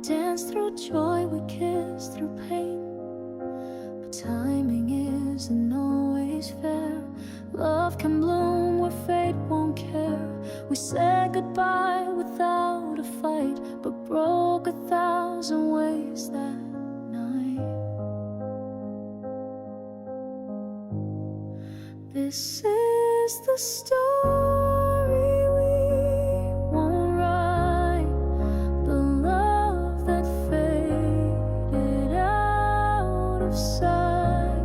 dance through joy, we kiss through pain. But timing isn't always fair. Love can bloom where fate won't care. We said goodbye without a fight, but broke 1,000 ways that night. This is the story we won't write, the love that faded out of sight.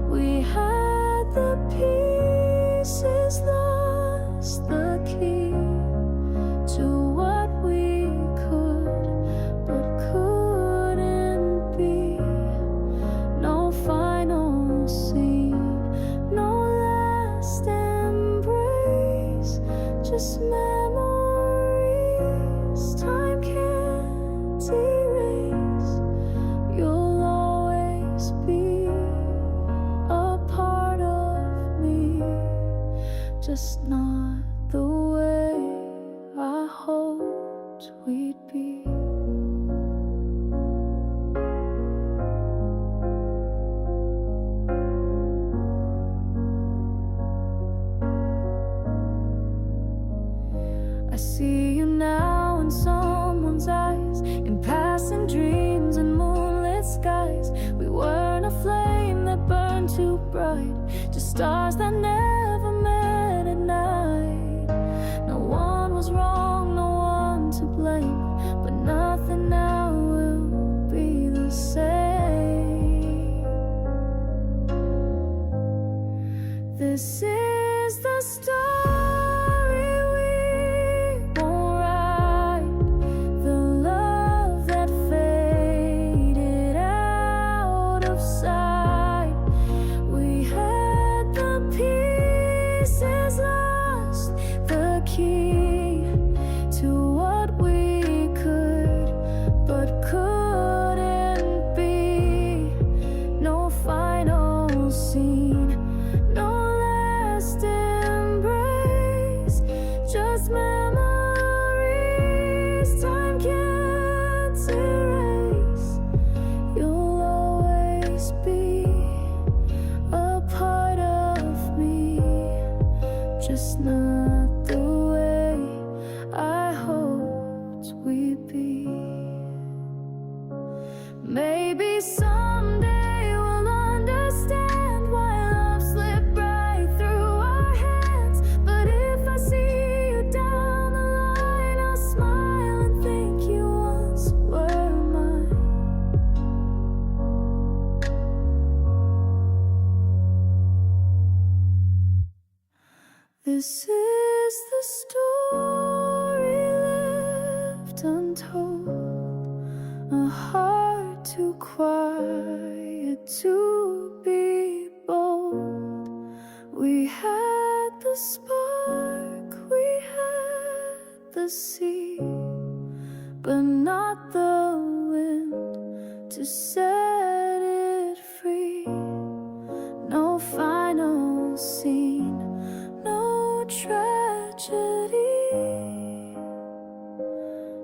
We had the pieces, lost the key to what we could but couldn't be. No final scene, no last embrace, just memories time can't erase. You'll always be a part of me, just not the way I hoped we'd be. I see you now in someone's eyes, in passing dreams and moonlit skies. We weren't a flame that burned too bright, just stars that never met at night. No one was wrong, no one to blame, but nothing now will be the same. This is the story we won't write, the love that faded out of sight. We had the pieces, lost the key to what we could but couldn't be. No final scene, no last embrace, just memories time can't erase. You'll always be a part of me, just not the way I hoped we'd be. Maybe someday we'll understand why love slipped right through our hands. But if I see you down the line, I'll smile and think you once were mine. This is the story left untold, a heart too quiet to be bold. We had the spark, we had the sea, but not the wind to set it free. No final scene, no tragedy,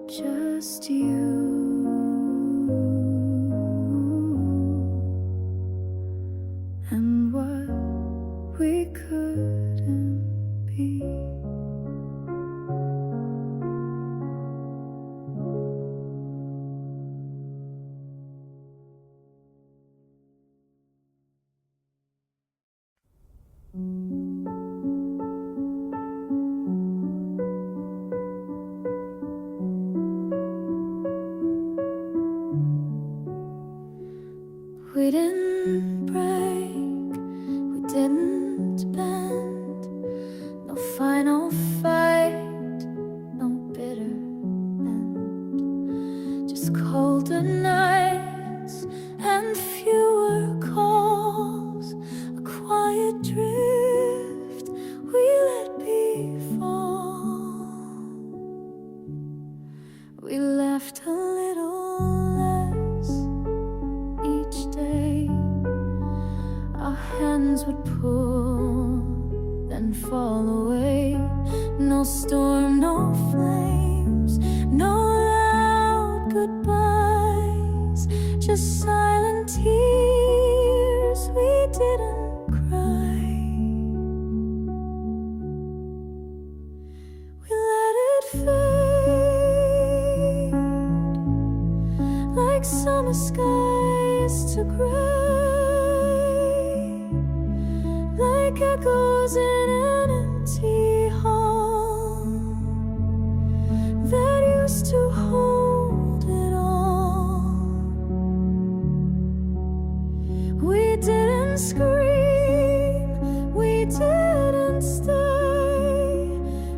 just you and what we couldn't be. We didn't break, we didn't bend. No final fight, no bitter end. Just colder nights and fewer calls. A quiet drift we let be fall. We left a little less each day. Our hands would pull, then fall away. No storm, no flames, no loud goodbye. like summer skies to gray, like echoes in an empty hall that used to hold it all. We didn't scream, we didn't stay,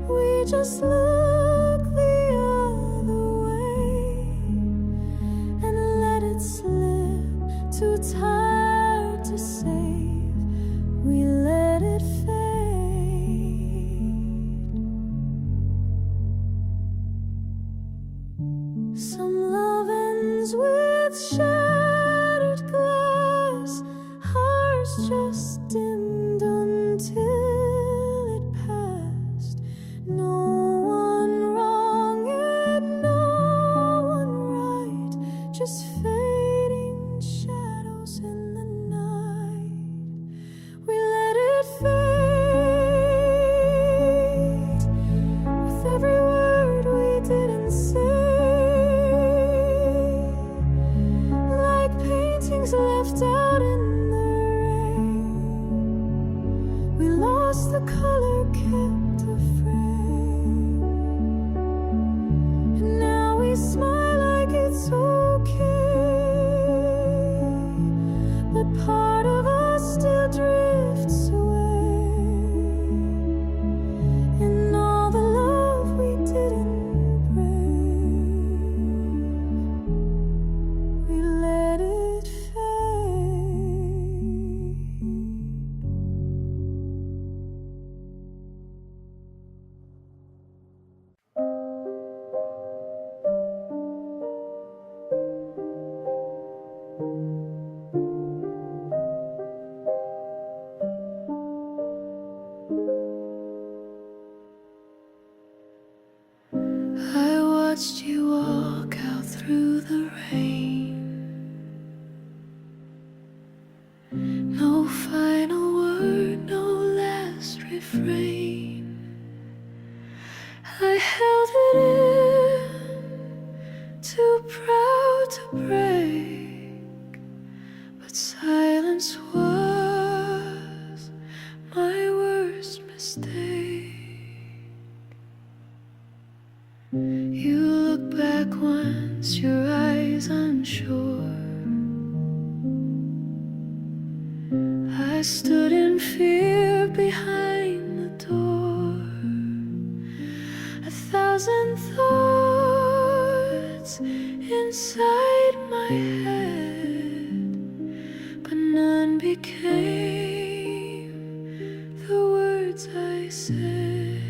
we just looked the other way and let it slip, too tired to save, we let it fade. Some love ends with shattered glass, ours just dimmed until it passed. No one wrong and no one right, just fading shadows in the night. We let it fade with every word we didn't say, like paintings left out in the rain. We lost the color, kept a frame, and now we smile like it's okay, but part of us still drifts away. And all the love we didn't brave, we let it fade. I watched you walk out through the rain. No final word, no last refrain. I held it in, too proud to break, but silence was my worst mistake. You look back once, your eyes unsure. I stood in fear behind the door. 1,000 thoughts inside my head, but none became the words I said.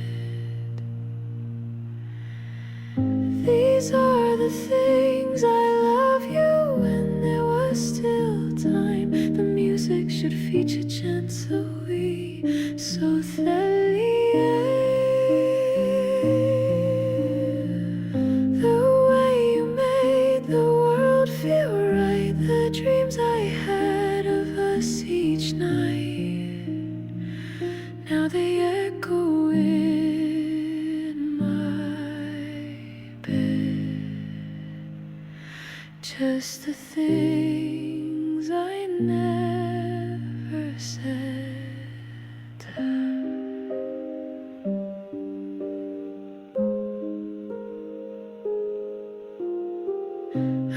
These are the things I love you when there was still time. The music should feature gently, so that the way you made the world feel right, the dreams I had of us each night, now they echo in my bed. Just the things I never said.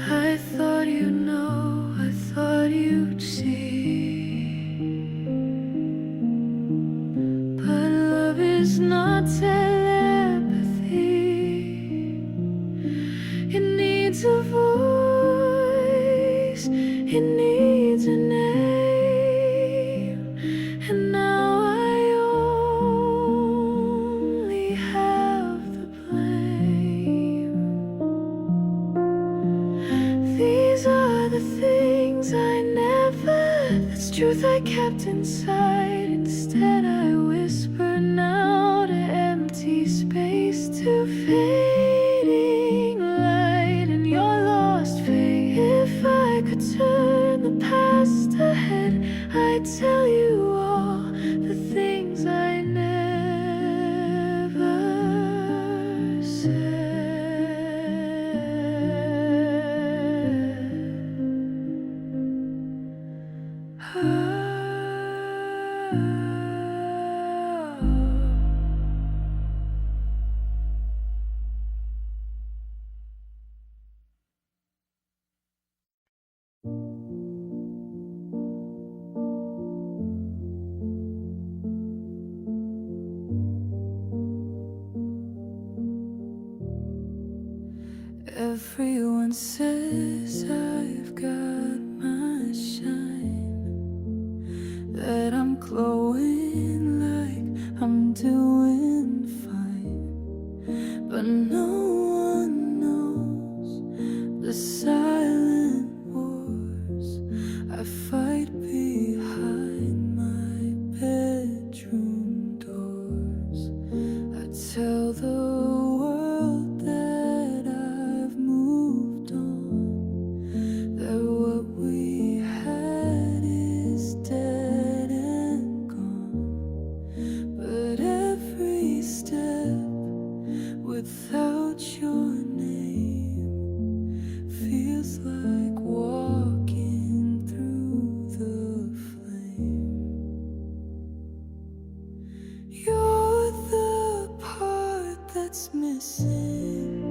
I thought you'd know, I thought you'd see, but love is not telepathy. It needs a voice, it needs a name, and now I only have the blame. These are the things I never, that's truth I kept inside. Instead I whisper now to empty space, to fading light and your lost faith. If I could turn the past ahead, I'd tell you all the things I never said. Everyone says I've got my shine, that I'm glowing like I'm doing fine, but no one knows the silent wars I fight behind my bedroom doors. I tell the world that I've moved on, that what we had is dead and gone. But every step without your name feels like walking through the flame. You're the part that's missing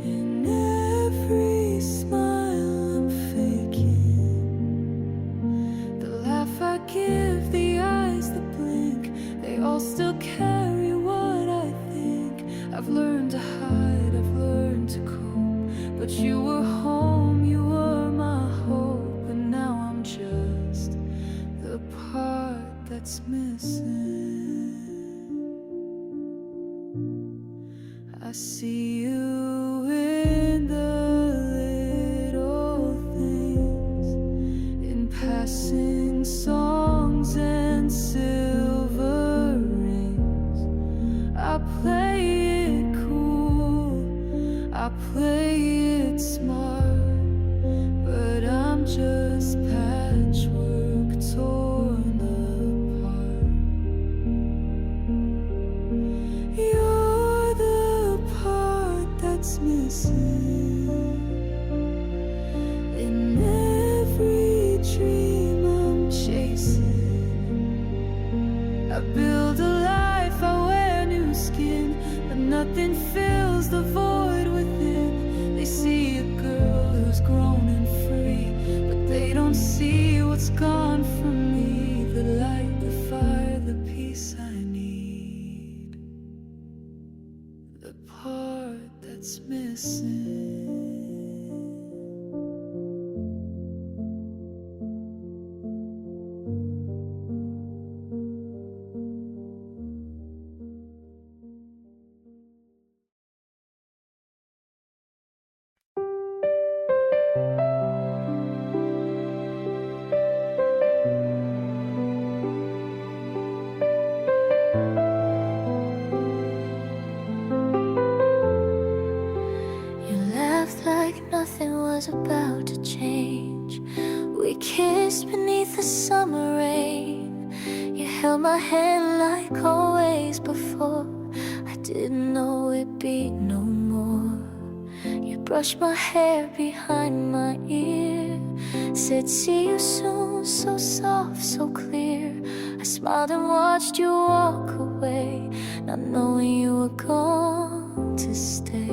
in every smile I'm faking. The laugh I give, the eyes that blink, they all still carry what I think. I've learned to hide, I've learned to cope, but you were home, you were my hope, and now I'm just the part that's missing. I see you in the little things, in passing songs and silver rings. I play it cool, I play it smart, but I'm just patchwork torn apart. You're the part that's missing in every dream I'm chasing. I build a life, I wear new skin, but nothing fills the void within. They see a girl who's grown and free, but they don't see what's gone from me. The light, the fire, the peace I need, the part that's missing. You laughed like nothing was about to change. We kissed beneath the summer rain. You held my hand like always before. I didn't know it'd be no more. You brushed my hair behind my ear, said see you soon, so soft, so clear. I smiled and watched you walk away, not knowing you were gone to stay.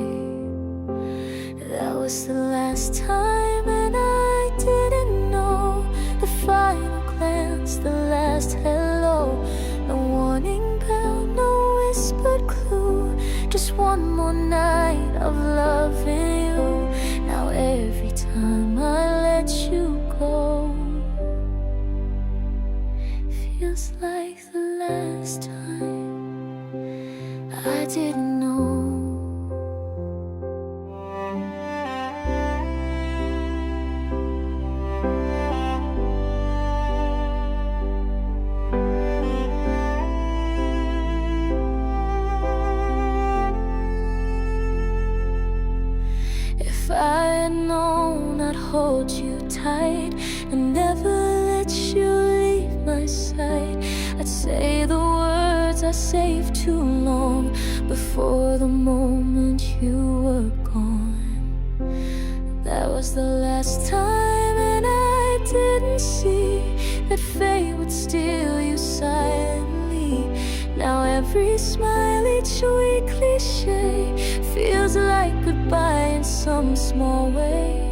That was the last time, and I didn't know. The final glance, the last hello, no warning bell, no whispered clue, just one more night of loving you. Now every time I let you go, feels like the last time. I didn't know. If I had known I'd hold you tight and never let you leave my side, I'd say the words I saved too long before the moment you were gone. That was the last time, and I didn't see that fate would steal you silently. Now every smile, each wee cliche feels like goodbye in some small way.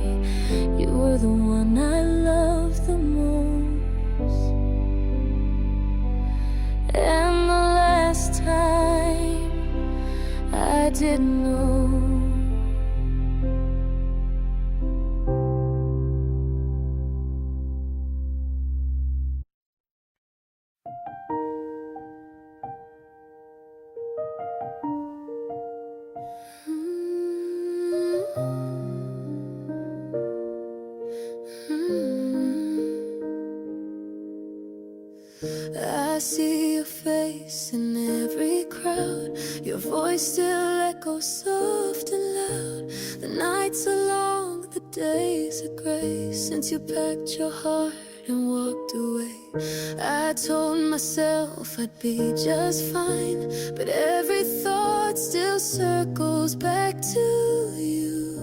You were the one I loved the most. And the last time I didn't know. Your voice still echoes soft and loud. The nights are long, the days are gray since you packed your heart and walked away. I told myself I'd be just fine, but every thought still circles back to you.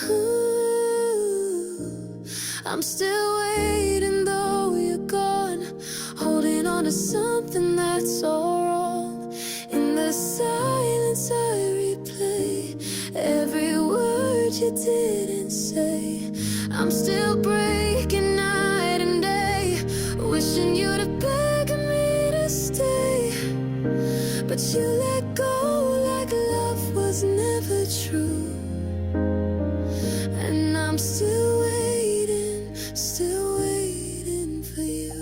Ooh, I'm still waiting though you're gone, holding on to something that's all wrong. In the silence I replay every word you didn't say. I'm still breaking night and day, wishing you'd have begged me to stay. But you let go like love was never true. And I'm still waiting for you.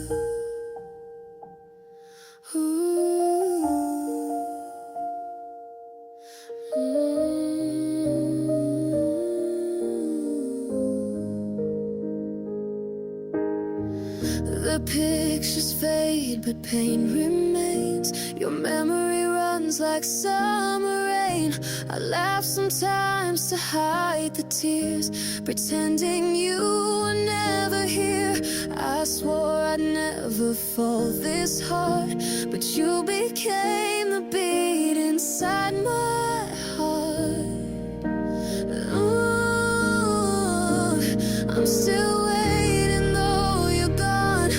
The pictures fade, but pain remains. Your memory runs like summer rain. I laugh sometimes to hide the tears, pretending you were never here. I swore I'd never fall this hard, but you became the beat inside my heart. Ooh, I'm still waiting though you're gone,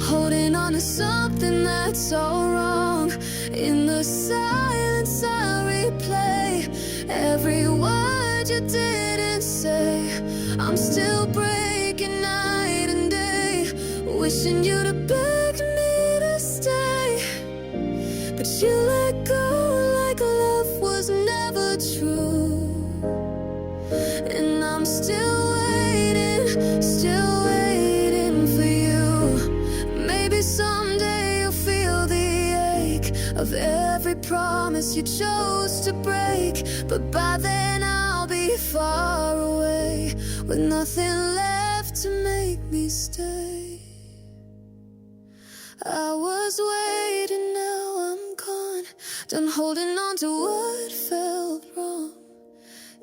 holding on to something that's all wrong. In the silence I replay every word you didn't say. I'm still breaking night and day, wishing you'd have begged me to stay. But you let go like love was never true. And I'm still waiting for you. Maybe someday you'll feel the ache of every promise you chose to break. But by then I'll be far away, with nothing left to make me stay. I was waiting, now I'm gone, done holding on to what felt wrong.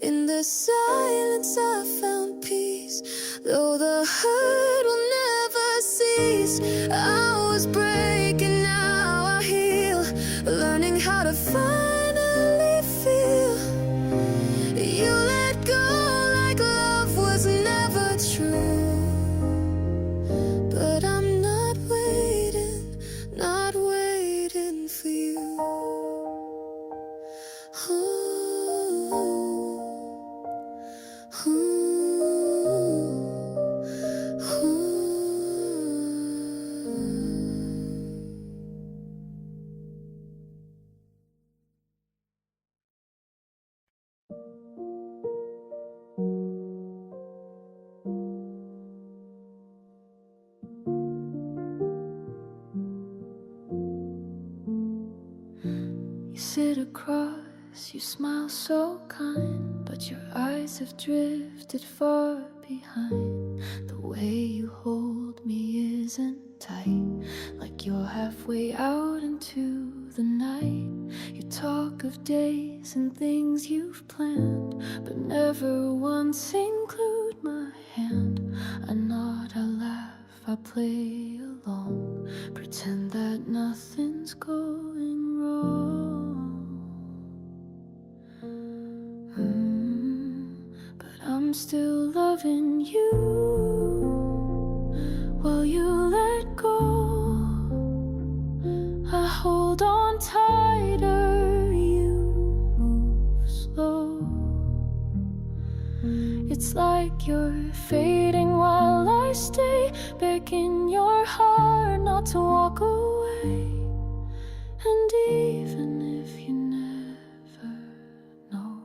In the silence I found peace, though the hurt will never cease. I was breaking, now I heal, learning how to finally feel. You let go like love was never true. But I'm not waiting for you. You sit across, you smile so kind, but your eyes have drifted far behind. The way you hold me isn't tight, like you're halfway out into the night. You talk of days and things you've planned, but never once include my hand. I nod, I laugh, I play along, pretend that nothing's going wrong. But I'm still loving you while you let go. I hold on tighter, you move slow. It's like you're fading while I stay, begging your heart not to walk away. And even if you never know,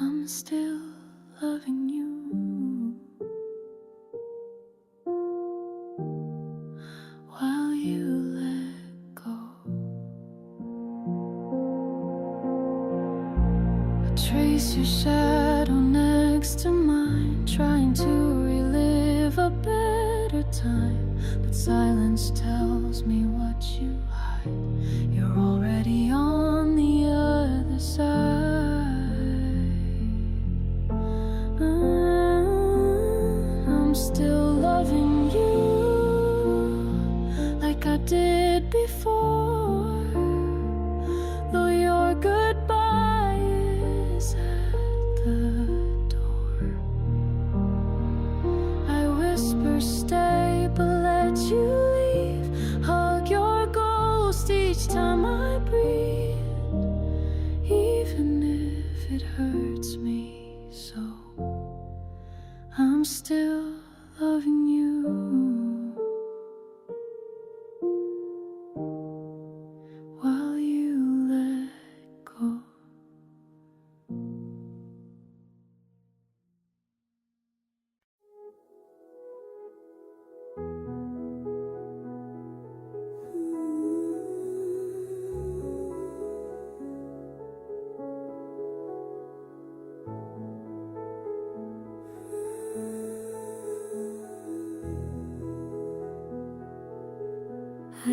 I'm still loving you while you let go. I trace your shadow next to mine, trying to relive a better time, but silence tells me what you hide. You're already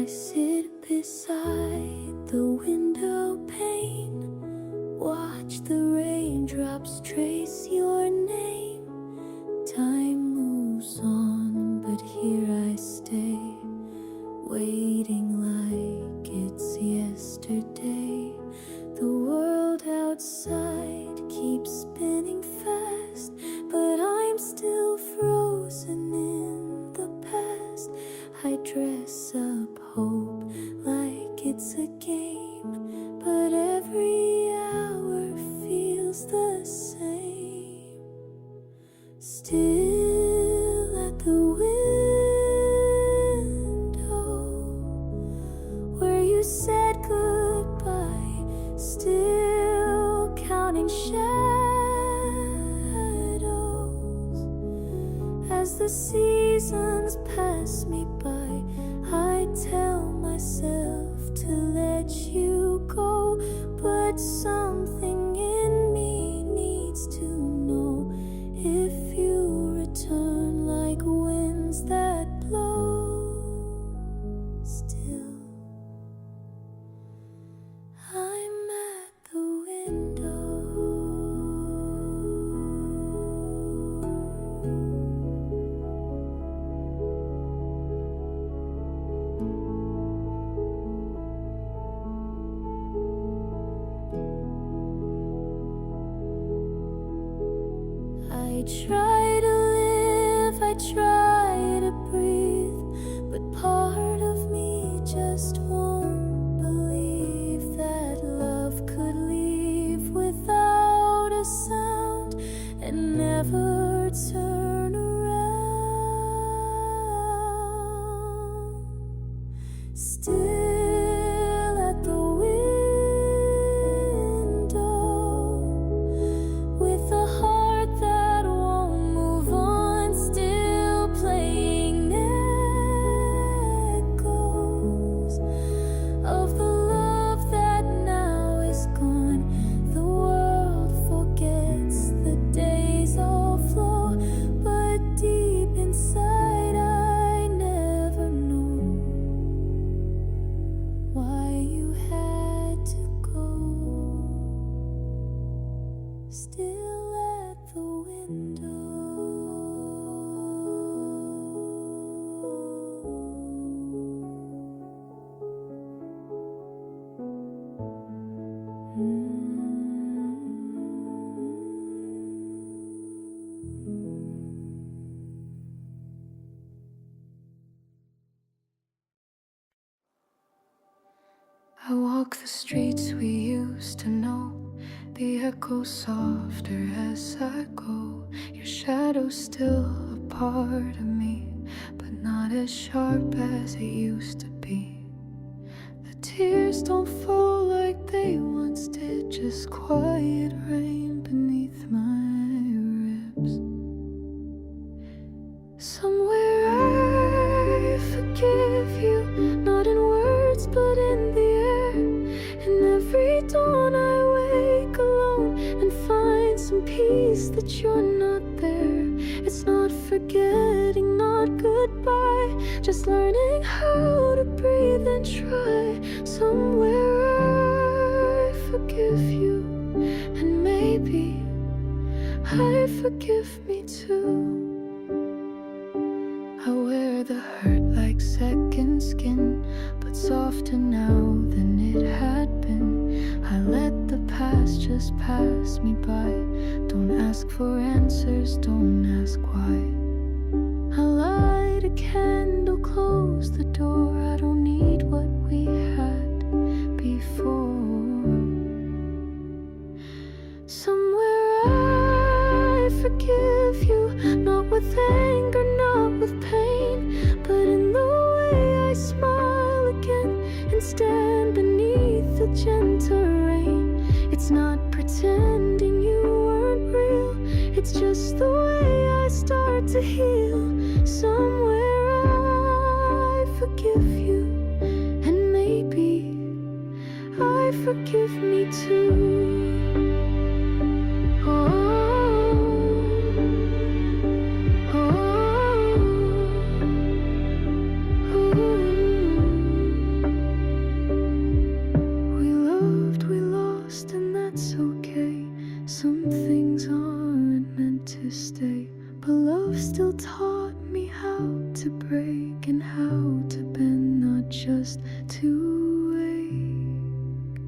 I sit beside the window pane, watch the raindrops trace your name. Time moves on, but here I stay, waiting like it's yesterday. The world outside keeps spinning fast, but I'm still frozen in the past. I dress up hope like it's a game, but every hour feels the same. Still at the window where you said goodbye, still counting shadows as the seasons pass me by. I tell myself to let you go, but something in me needs to know if you return like winds that blow. Still, I'm at the window. I try to live, I try to breathe, but part of me just won't believe that love could leave without a sound and never turn around. Still at the window with a heart that won't move on, still playing echoes of the love that now is gone. The world forgets, the days all flow, but deep inside I never knew why you had to go. Still at the window. I walk the streets we used to know, the echo softer as I go. Your shadow's still a part of me, but not as sharp as it used to be. The tears don't fall like they once did, just quiet rain beneath my ribs. Somewhere I forgive you, not in words but in the air. And every dawn I wake alone and find some peace that you're not there. It's not forgetting, not goodbye, just learning how to breathe and try. Somewhere I forgive you, and maybe I forgive me too. I wear the hurt like second skin, but softer now than it had been. I let the past just pass me by. Don't ask for answers, don't ask why. I light a candle, close the door. I don't need what we had before. Somewhere I forgive you, not with anger, not with pain, but in the way I smile again and stand beneath the gentle rain. It's not pretending you weren't real, it's just the way I start to heal. Somewhere I forgive you, and maybe I forgive me too. Some things aren't meant to stay, but love still taught me how to break and how to bend, not just to wake.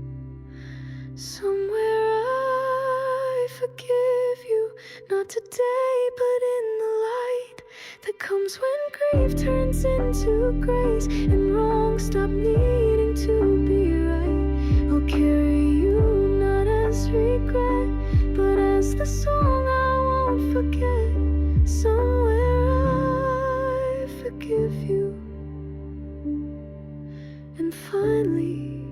Somewhere I forgive you, not today, but in the light that comes when grief turns into grace and wrong stop needing to be right. I'll carry you not as regret, but as the song I won't forget. Somewhere I forgive you, and finally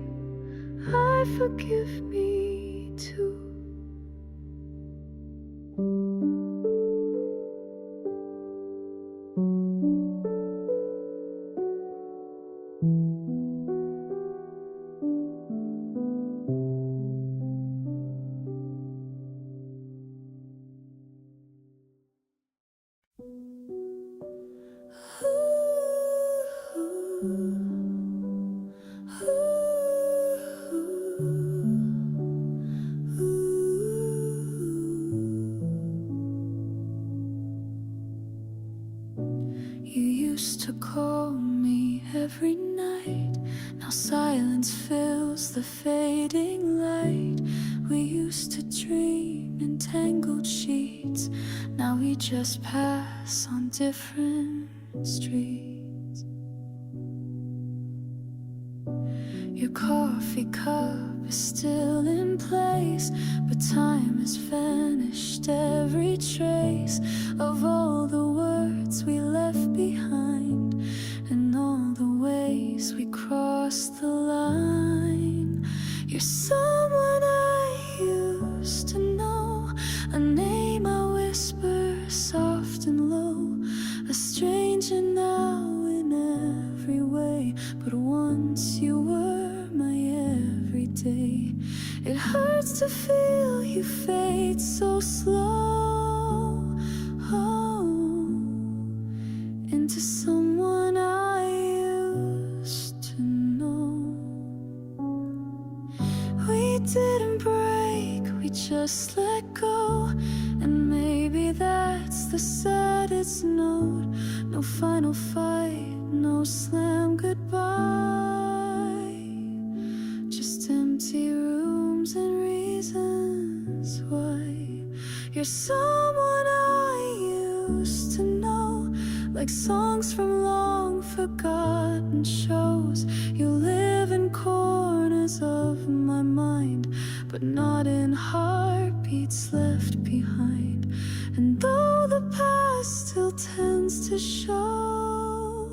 I forgive me too. You used to call me every night. Now silence fills the fading light. We used to dream in tangled sheets. Now we just pass on different streets. Your coffee cup is still in place, but time has vanished every trace of all the words we left behind and all the ways we crossed the line. You're someone I used to know, a name I whisper soft and low, a stranger now in every way, but once you were my everyday. It hurts to feel you fade so slow, into someone I used to know. We didn't break, we just let go, and maybe that's the saddest note. No final fight, no slam goodbye, just empty rooms and reasons why. You're someone I used to know, like songs from long forgotten shows. You live in corners of my mind, but not in heartbeats left behind. And though the past still tends to show,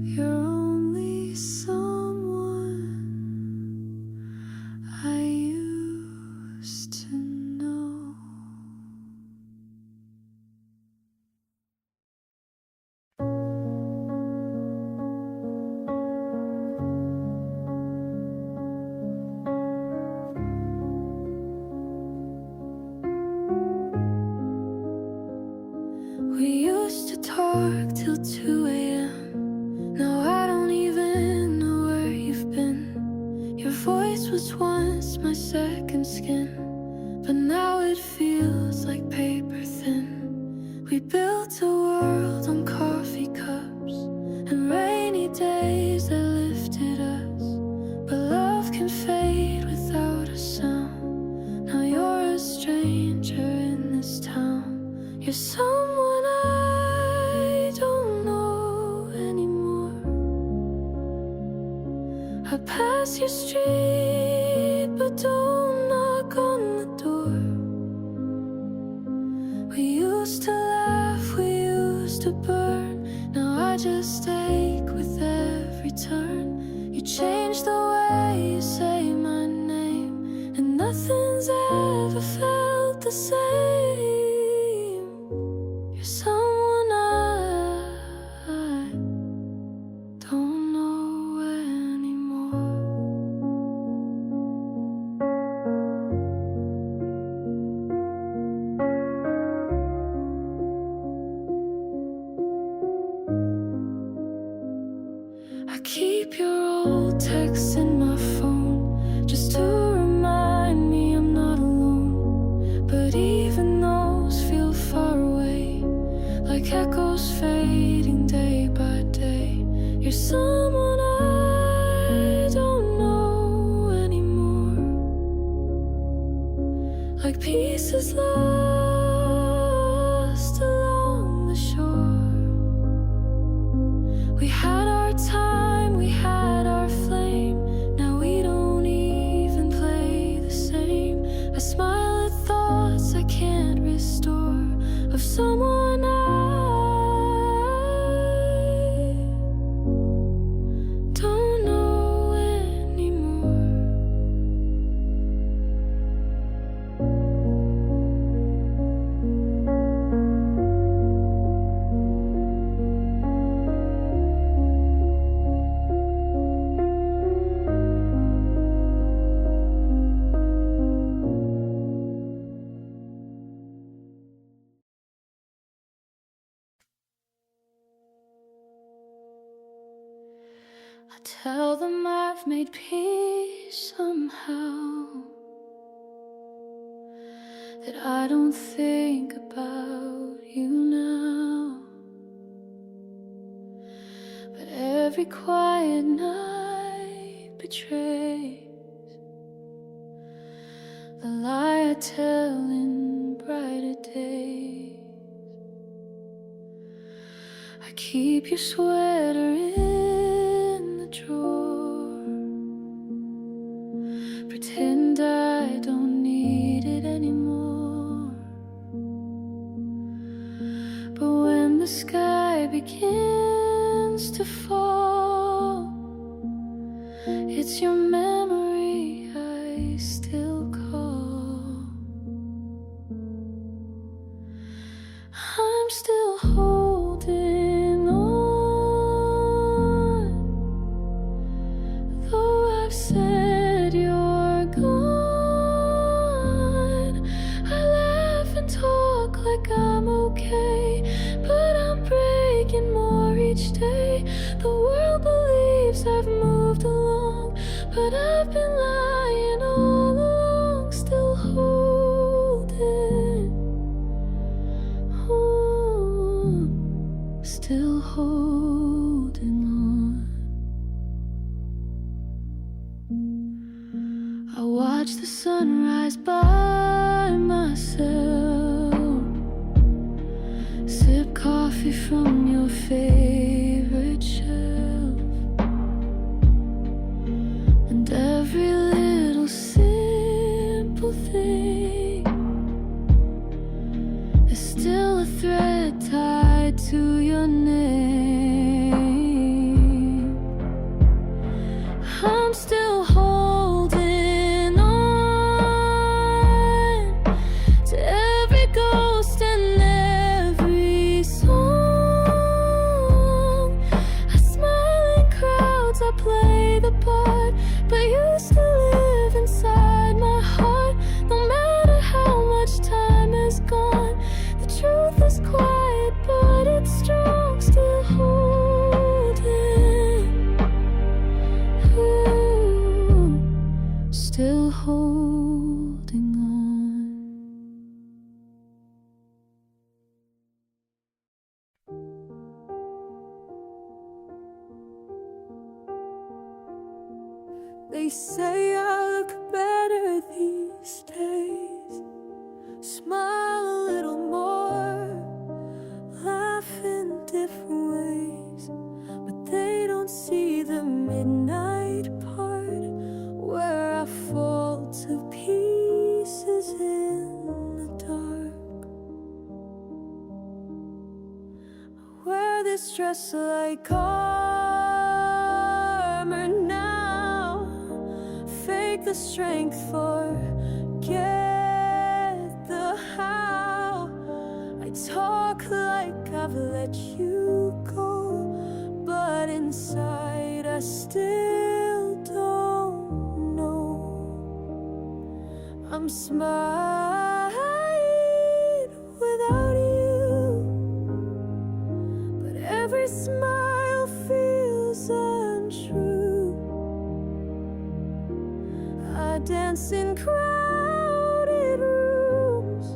you're only someone I used to know. We used to talk till 2 a.m. Now I don't even know where you've been. Your voice was once my second skin, but now it feels like paper thin. We built a world on coffee cups and rainy days that lifted us, but love can fade without a sound. Now you're a stranger in this town. You're someone I don't know anymore. I pass your street, but don't knock on the door. We used to laugh, we used to burn. Now I just ache with every turn. You changed the way you say my name, and nothing's ever felt the same. You're someone I don't know anymore. I keep your old texts in my phone, just like pieces lost along the shore. We had our time, we had our flame. Now we don't even play the same. I smile at thoughts I can't restore, of someone I don't know anymore. I tell them I've made peace somehow, that I don't think about you now. But every quiet night betrays the lie I tell in brighter days. I keep your sweater in the drawer, pretend I don't need it anymore. But when the sky begins to fall, it's your memory I still call. I'm still holding on, though I've said you're gone. I laugh and talk like I'm okay, but I'm breaking more each day. The world believes I've moved along, but I've been lying all along, still holding on, still holding on. I watch the sunrise by myself, sip coffee from your favorite shelf, and every little simple thing is still a thread tied to your name. I'm still holding on to every ghost and every song. I smile in crowds, I play the part, but you still live inside my heart. No matter how much time has gone, the truth is quiet, but it's strong, still holding, ooh, still holding on. They say I look better these days, smile a little more, laugh in different ways, but they don't see the midnight part, where I fall to pieces in the dark. I wear this dress like armor now, fake the strength, forget the how. I talk like I've let you go, but inside I still don't know. I'm smiling without you, but every smile feels untrue. I dance in crowded rooms,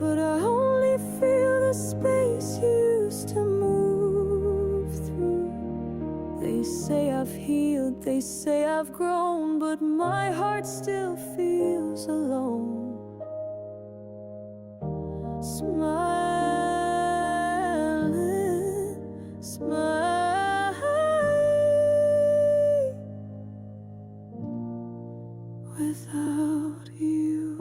but I only feel the space used to move through. They say I've healed, they They say I've grown, but my heart still feels alone. Smiling, smiling without you.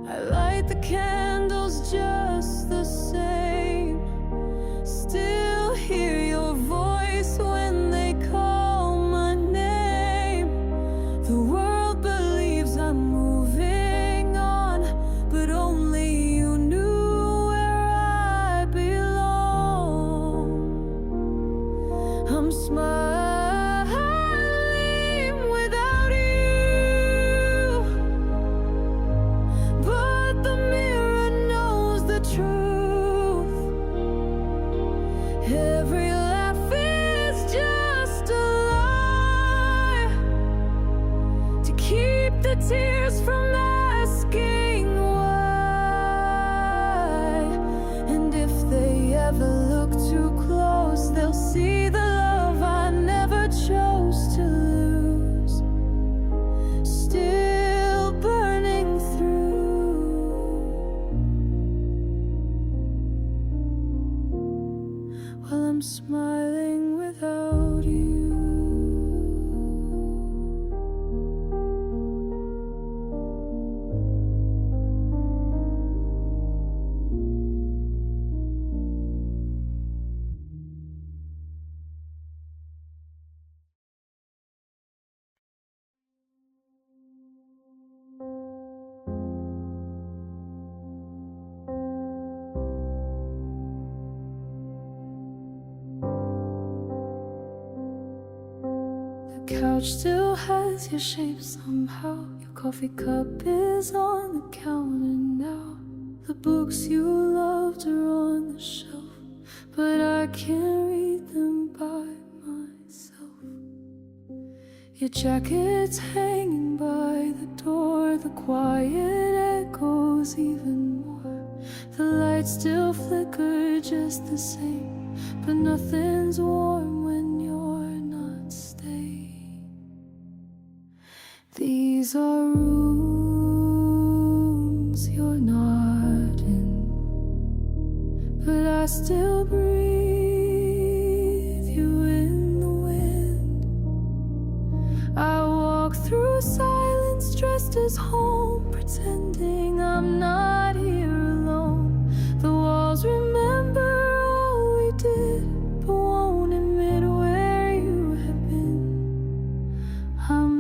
I light the candles just the same, still hear your voice when they call my name. The world believes I'm moving on, but only you knew where I belong. I'm smiling without you, but the mirror knows the truth. Every laugh is just a lie to keep the tears from asking why. And if they ever look too close, they'll see the love I never chose to lose, still burning through. While I'm smiling without you. The couch still has your shape somehow. Your coffee cup is on the counter now. The books you loved are on the shelf, but I can't read them by myself. Your jacket's hanging by the door. The quiet echoes even more. The lights still flicker just the same, but nothing's warm when you're not staying. These are rooms you're not in, but I still breathe you in the wind. I walk through silence dressed as home, pretending I'm not here alone. The walls remember all we did, but won't admit where you have been. I'm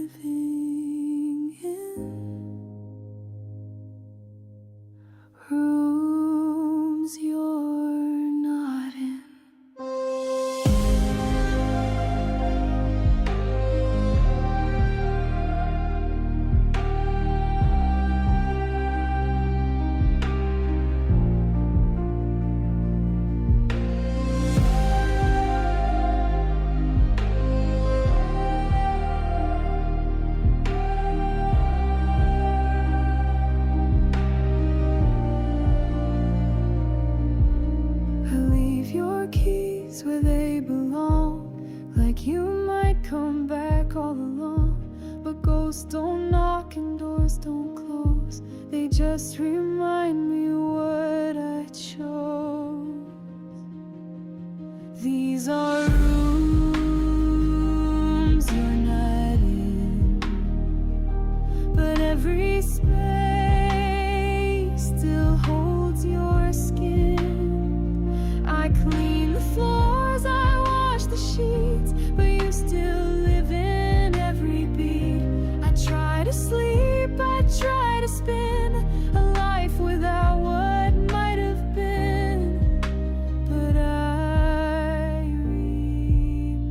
living in rooms you're not in. I leave your keys where they belong, like you might come back all along. But ghosts don't knock and doors don't close, they just remind me what I chose. These are rooms you're not in, but every space still holds your skin. I clean the floors, I wash the sheets, but you still live in every beat. I try to sleep, I try to spin a life without what might have been, but I remain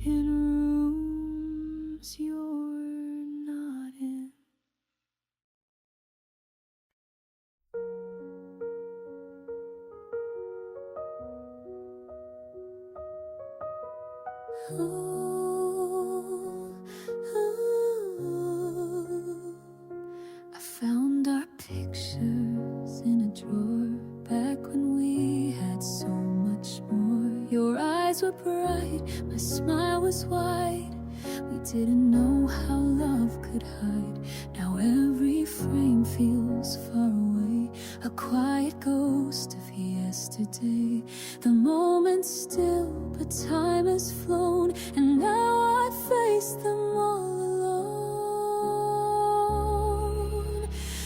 in rooms you're not in. I found our picture were bright, my smile was wide. We didn't know how love could hide. Now every frame feels far away, a quiet ghost of yesterday. The moment's still, but time has flown, and now I face them all alone.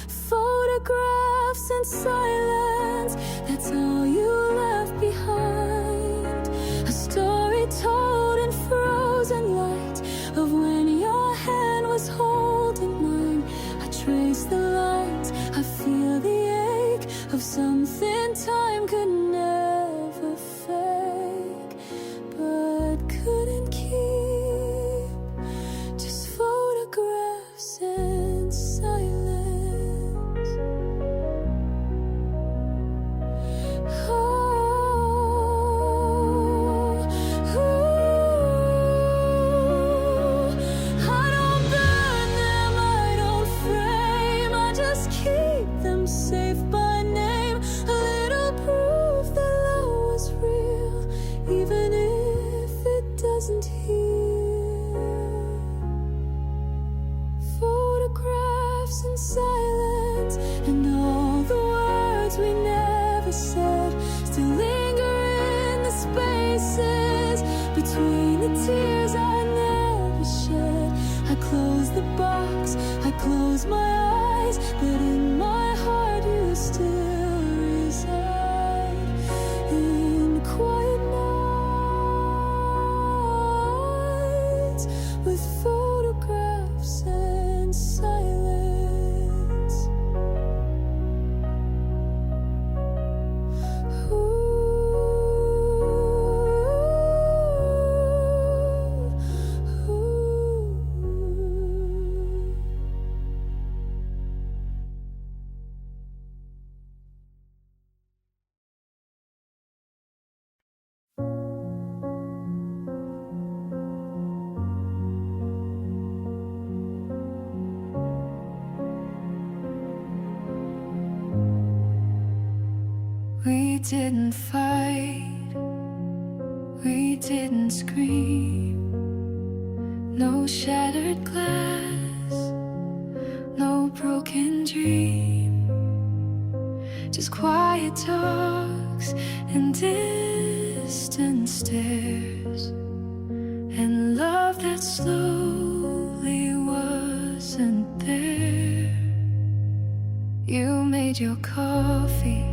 Photographs and silence, that's all you left behind. A story told in frozen light of when your hand was holding mine. I trace the lines, I feel the ache of something time could never fake, but couldn't keep. Just photographs and silence. Safe by name, a little proof that love was real, even if it doesn't heal. Photographs and silence, and all the words we never said still linger in the spaces between the tears I never shed. I close the box, I close my eyes, but in my heart you still reside. In quiet nights, with photographs and silence. We didn't fight, we didn't scream. No shattered glass, no broken dream. Just quiet talks and distant stares, and love that slowly wasn't there. You made your coffee,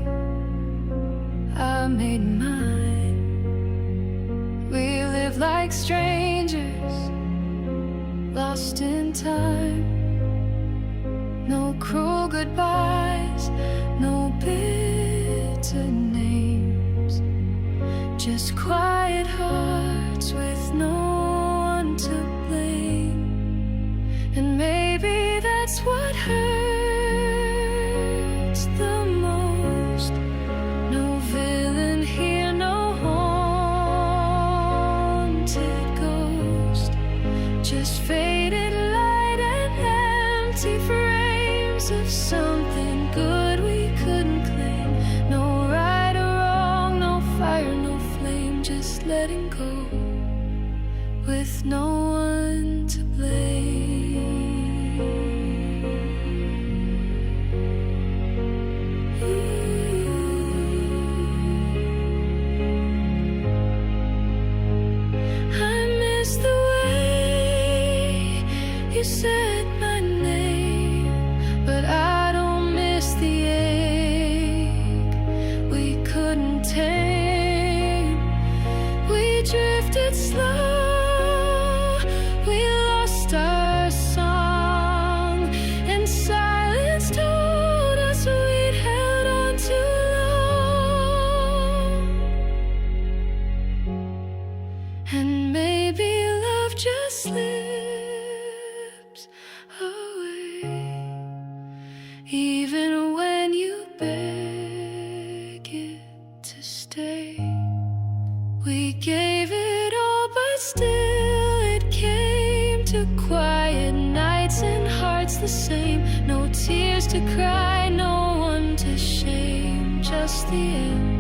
I made mine. We lived like strangers, lost in time. No cruel goodbyes, no bitter names. Just quiet hearts with no one to blame. And maybe that's what hurts the most. No villain here, no haunted ghost. Just faded light and empty frames of something good we couldn't claim. No right or wrong, no fire, no flame. Just letting go with no one to blame. You said my name, but I don't miss the ache we couldn't tame. We drifted slow, we lost our song, and silence told us we'd held on too long. And maybe love just slips away, even when you beg it to stay. We gave it all, but still it came to quiet nights and hearts the same. No tears to cry, no one to shame, just the end.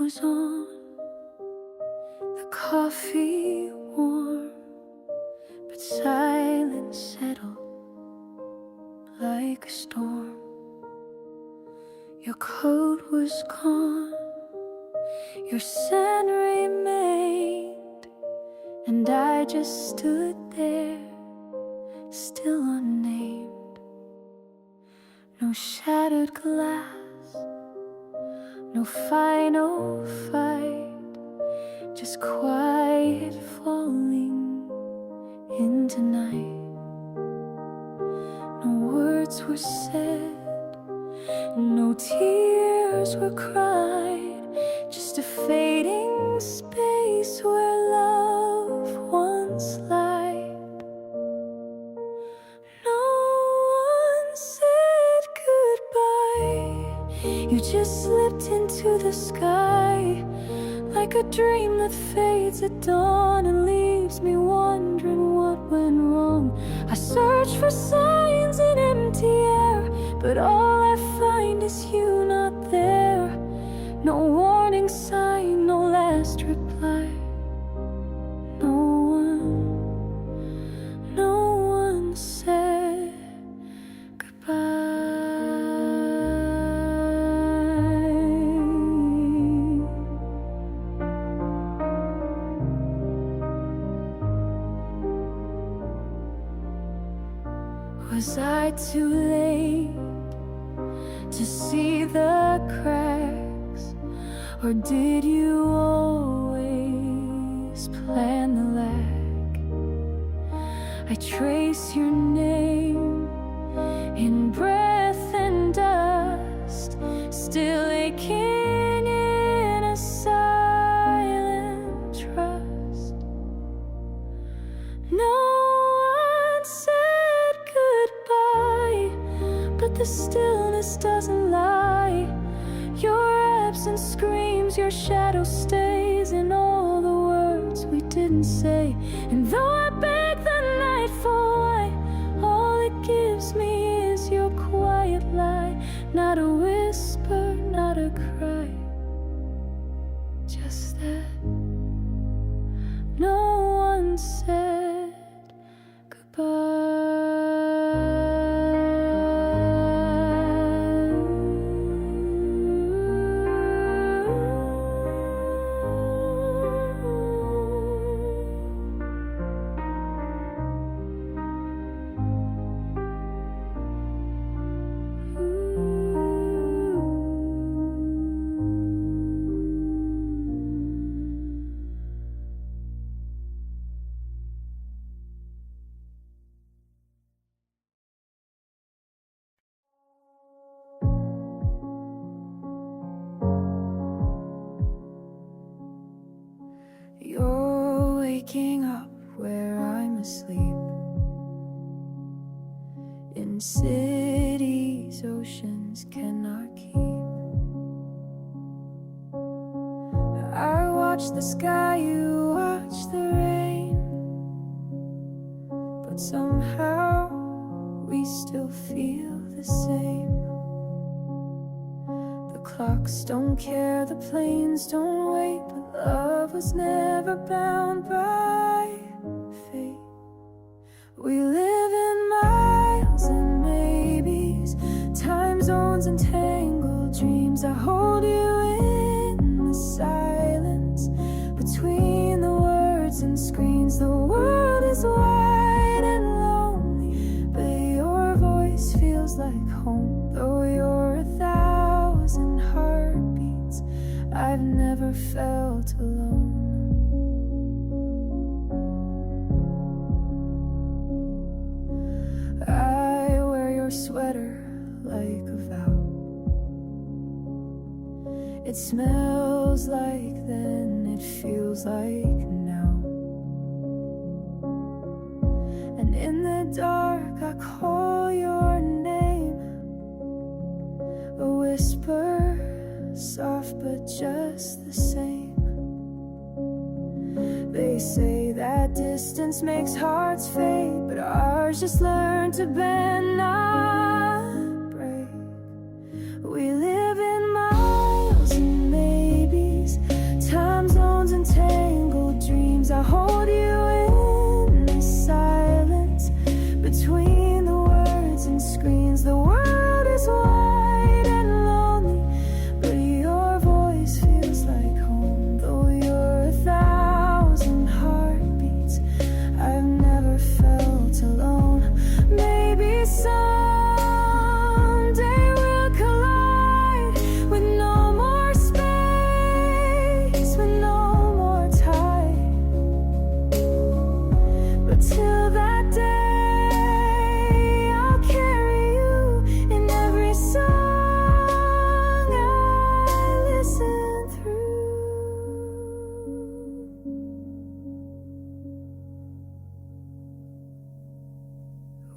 was on, the coffee warm, but silence settled like a storm. Your coat was gone, your scent remained, and I just stood there, still unnamed. No shattered glass, no final fight, just quiet falling into night. No words were said, no tears were cried, just a fading space where love once lied. No one said goodbye, you just slipped into the sky, like a dream that fades at dawn and leaves me wondering what went wrong. I search for signs in empty air, but all I find is you not there. No warning sign, no last reply. No one said goodbye. Was I too late to see the cracks, or did you always plan the lack? I trace your name in breath and dust, still aching in a silent trust. No one said goodbye, but the stillness doesn't lie. Your absence screams, your shadow stays in all the words we didn't say. And though I beg the night for why, all it gives me is your quiet lie. Not a whisper, not a cry, just that no one said goodbye. You're waking up where I'm asleep, in cities oceans cannot keep. I watch the sky, you watch the rain, but somehow we still feel the same. The clocks don't care, the planes don't wait, but love was never bound by fate. We live in miles and maybes, time zones and tangled dreams. I hold you in the silence between the words and screens. The world is wide and lonely, but your voice feels like home. Though you're 1,000 heartbeats, I've never felt alone. I wear your sweater like a vow. It smells like then, it feels like now. And in the dark I call your name, a whisper, soft but just the same. They say that distance makes hearts fade, but ours just learn to bend, not break. We live in miles and maybes,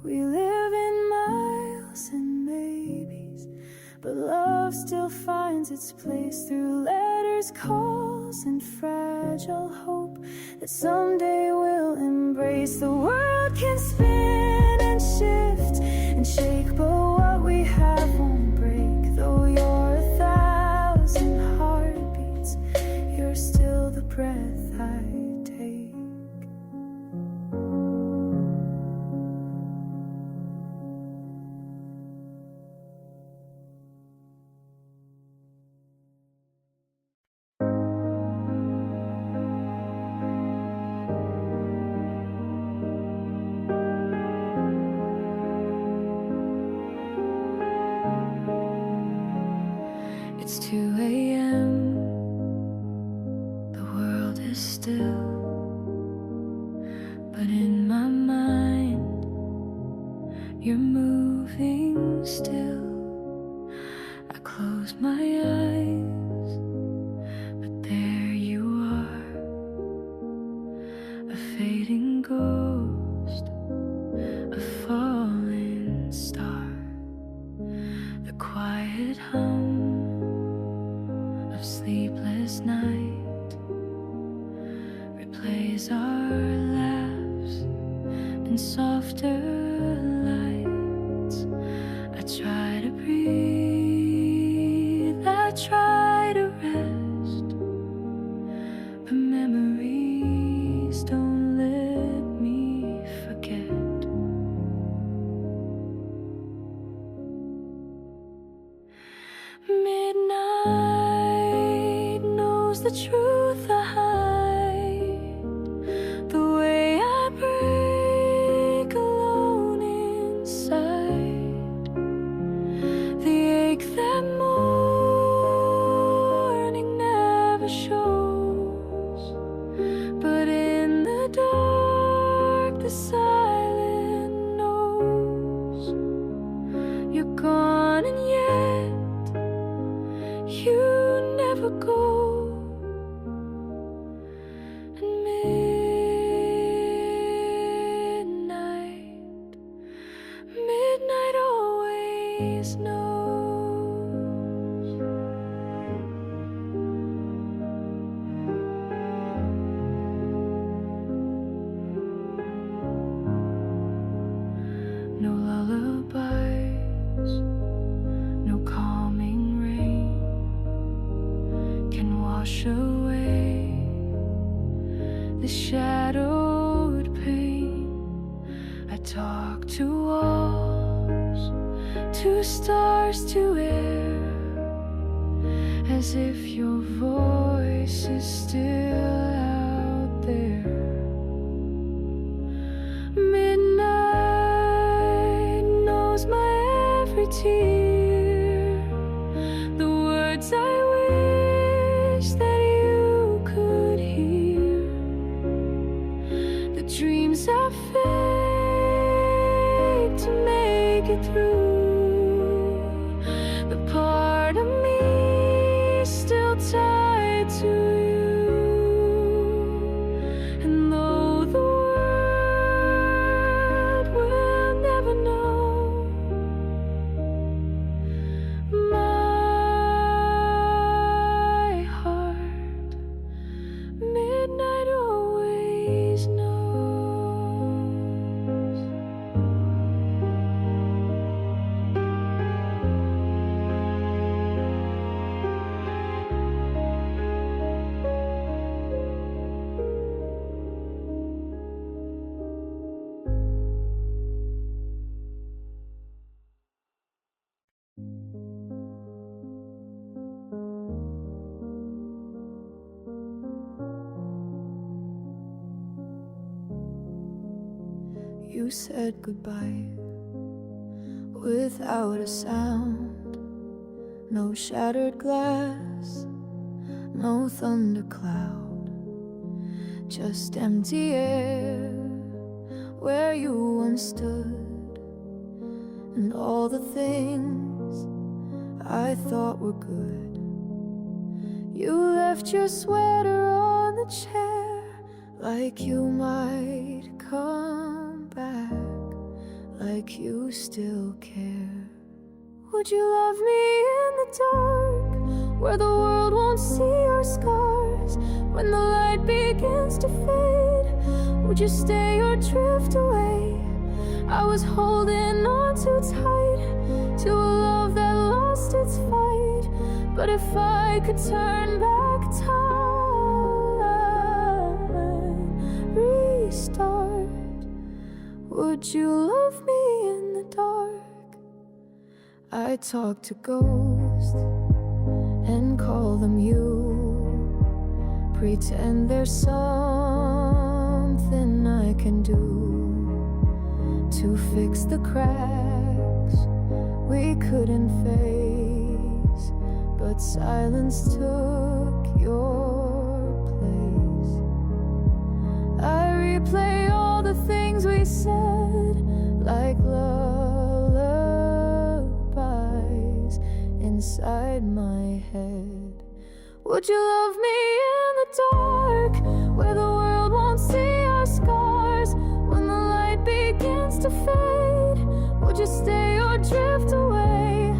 We live in miles and maybes, but love still finds its place through letters, calls, and fragile hope that someday we'll embrace. The world can spin and shift and shake, but what we have won't break. Though you're 1,000 heartbeats, you're still the breath I take. It's 2 a.m. The world is still, but in my mind you're moving still. I close my eyes, but there you are, a fading ghost, a falling star. The quiet hum of sleepless night replays our laughs in softer lights. I try to breathe, I try to rest, but memories don't let me forget. Midnight knows the truth I hide, the way I break alone inside, the ache that morning never shows. But in the dark, the silent knows you're gone, and yet you never go. And midnight always knows. No lullabies, no calming rain can wash away the shadowed pain. I talk to walls, to stars, to air, as if your voice is still out there. Midnight knows my every tear, the words I wish that you could hear, the dreams I fake to make it through, the part of me still tied to you. And though the world will never know, my heart, midnight always knows. You said goodbye without a sound, no shattered glass, no thundercloud, just empty air where you once stood, and all the things I thought were good. You left your sweater on the chair like you might come back, like you still care. Would you love me in the dark, where the world won't see our scars? When the light begins to fade, would you stay or drift away? I was holding on too tight to a love that lost its fight. But if I could turn back time, restart, would you love me in the dark? I talk to ghosts and call them you, pretend there's something I can do to fix the cracks we couldn't face, but silence took your place. I replay all the things we said, like lullabies inside my head. Would you love me in the dark, where the world won't see our scars? When the light begins to fade, would you stay or drift away?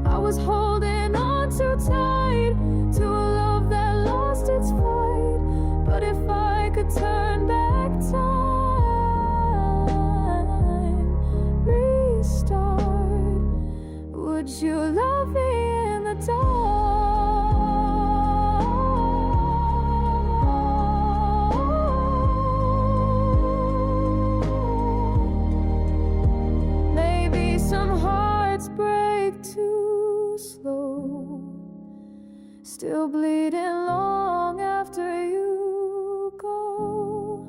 I was holding on too tight to a love that lost its fight. But if I could turn back time, restart, would you love me in the dark? Too slow, still bleeding long after you go.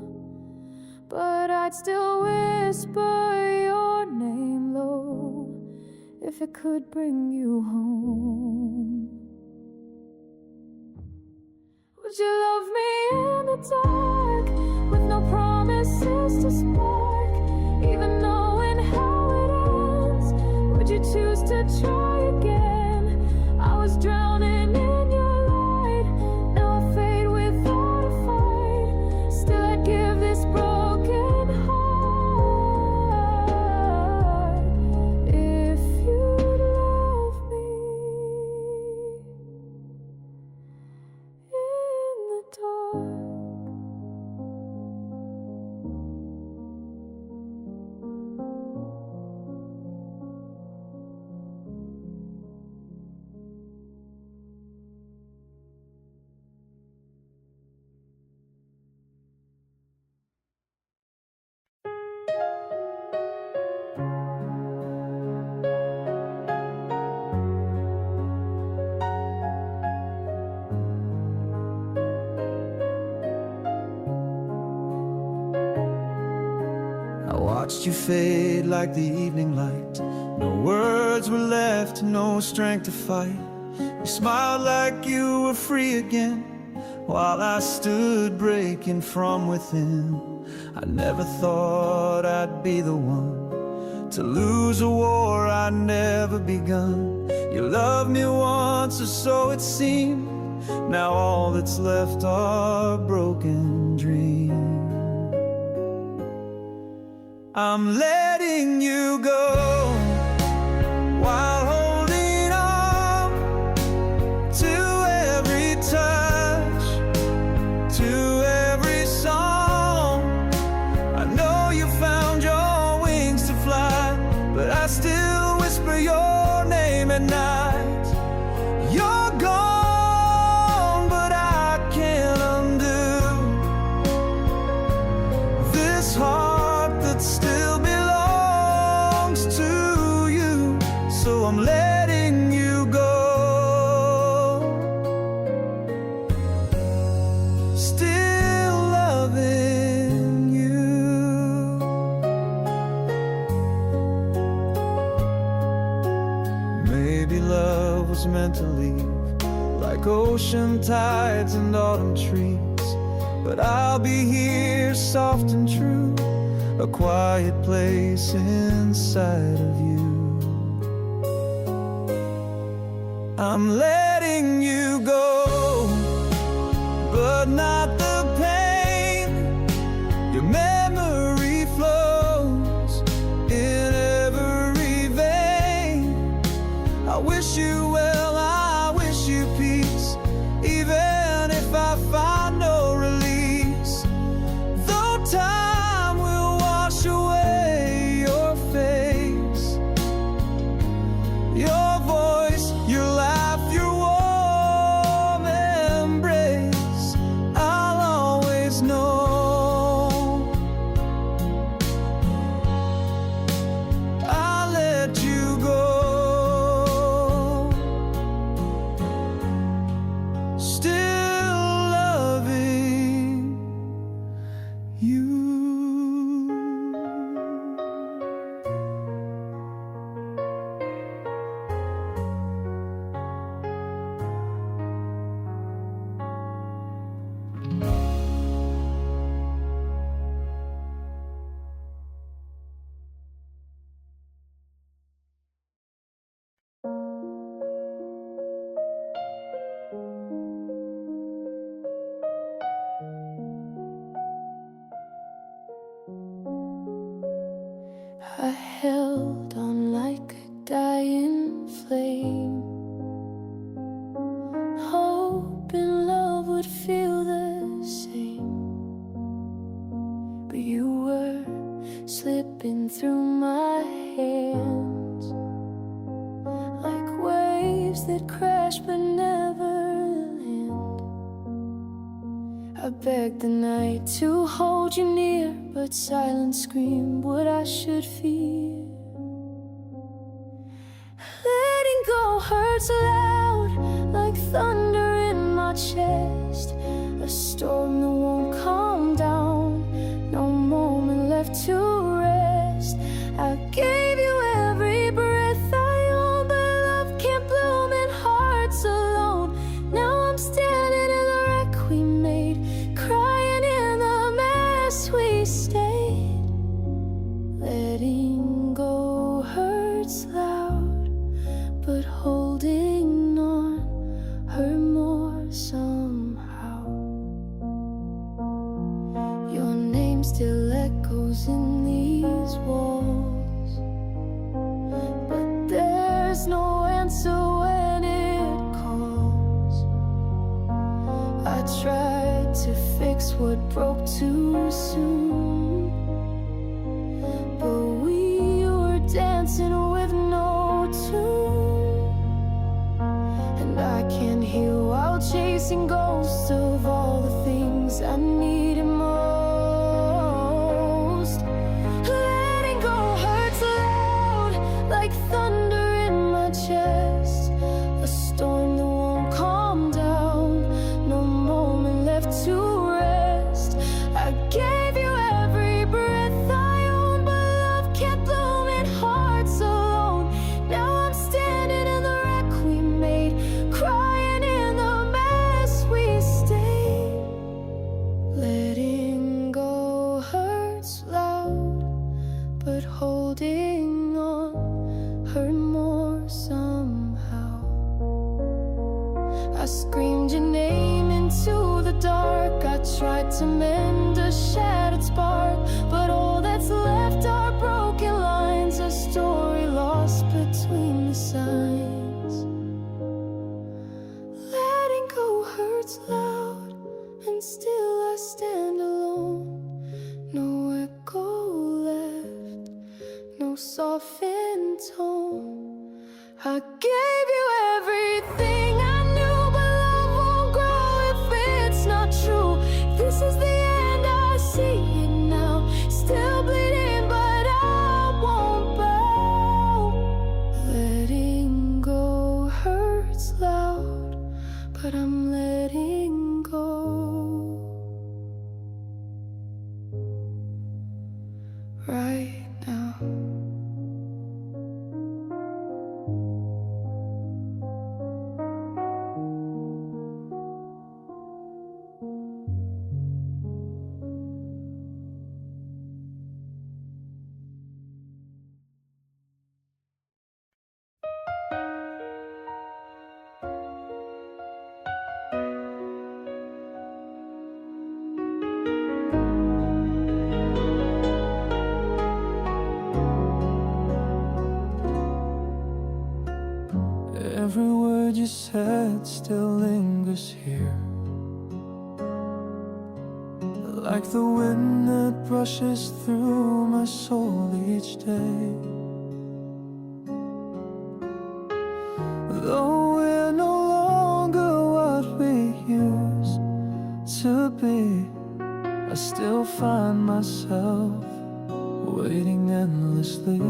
But I'd still whisper your name low if it could bring you home. Would you love me in the dark, with no promises to spark, even knowing how it ends? Would you choose to try again? I was drowning in your light, now I fade without a fight. Still I'd give this broken heart if you'd love me in the dark. Watched you fade like the evening light. No words were left, no strength to fight. You smiled like you were free again, while I stood breaking from within. I never thought I'd be the one to lose a war I'd never begun. You loved me once, or so it seemed. Now all that's left are broken dreams. I'm letting you go, while holding on to every touch, to every song. I know you found your wings to fly, but I still whisper your name at night. You're gone, but I can't undo this heart that still belongs to you. So I'm letting you go, still loving you. Maybe love was meant to leave, like ocean tides and autumn trees, but I'll be here soft and true, a quiet place inside of you. I'm letting you go, but not the pain. Your memory flows in that crash but never land. I begged the night to hold you near, but silence screamed what I should fear. Letting go hurts loud, like thunder in my chest. A storm that won't calm down, no moment left to rest. I gave you every breath I own, but love can't bloom in hearts alone. Now I'm standing in the wreck we made, crying in the mess we stayed. Letting go hurts loud, but holding on hurt more somehow. Your name still echoes in these walls, but there's no answer when it calls. I tried to fix what broke too soon, but we were dancing with no tune. And I can't heal while chasing ghosts of all the things I needed most. Letting go hurts loud, like thunder in my chest. A storm that won't calm down, no moment left to rest. I gave you every breath I own, but love can't bloom in hearts alone. Now I'm standing in the wreck we made, crying in the mess we stayed. Letting go hurts loud, but holding on hurt more somehow. I screamed your name into the dark. I tried to mend a shattered spark, but all that's left are broken lines, a story lost between the signs. Letting go hurts loud, and still I stand alone. No echo left, no softened tone. I gave you everything I knew, but love won't grow if it's not true. This is the end, I see it now. Still bleeding, but I won't bow. Letting go hurts loud, but I'm letting go right now. Every word you said still lingers here, like the wind that brushes through my soul each day. Though we're no longer what we used to be, I still find myself waiting endlessly.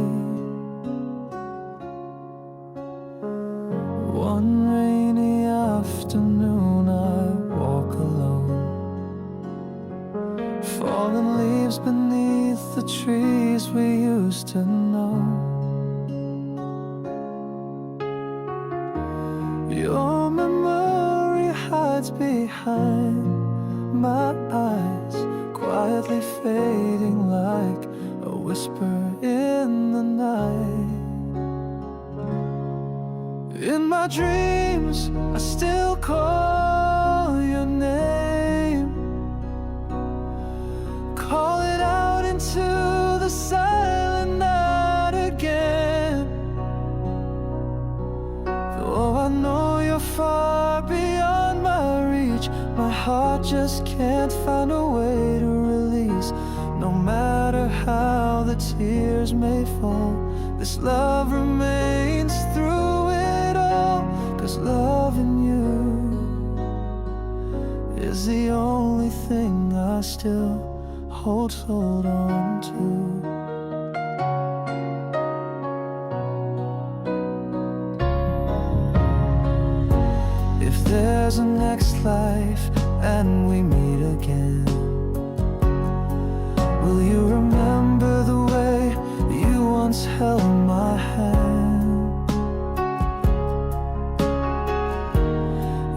One rainy afternoon I walk alone, fallen leaves beneath the trees we used to know. Your memory hides behind my eyes, quietly fading like a whisper in the night. In my dreams, I still call your name, call it out into the silent night again. Though I know you're far beyond my reach, my heart just can't find a way to release. No matter how the tears may fall, this love remains through it all. 'cause loving you is the only thing I still hold on to. If there's a next life and we meet again, will you remember the way you once held my hand?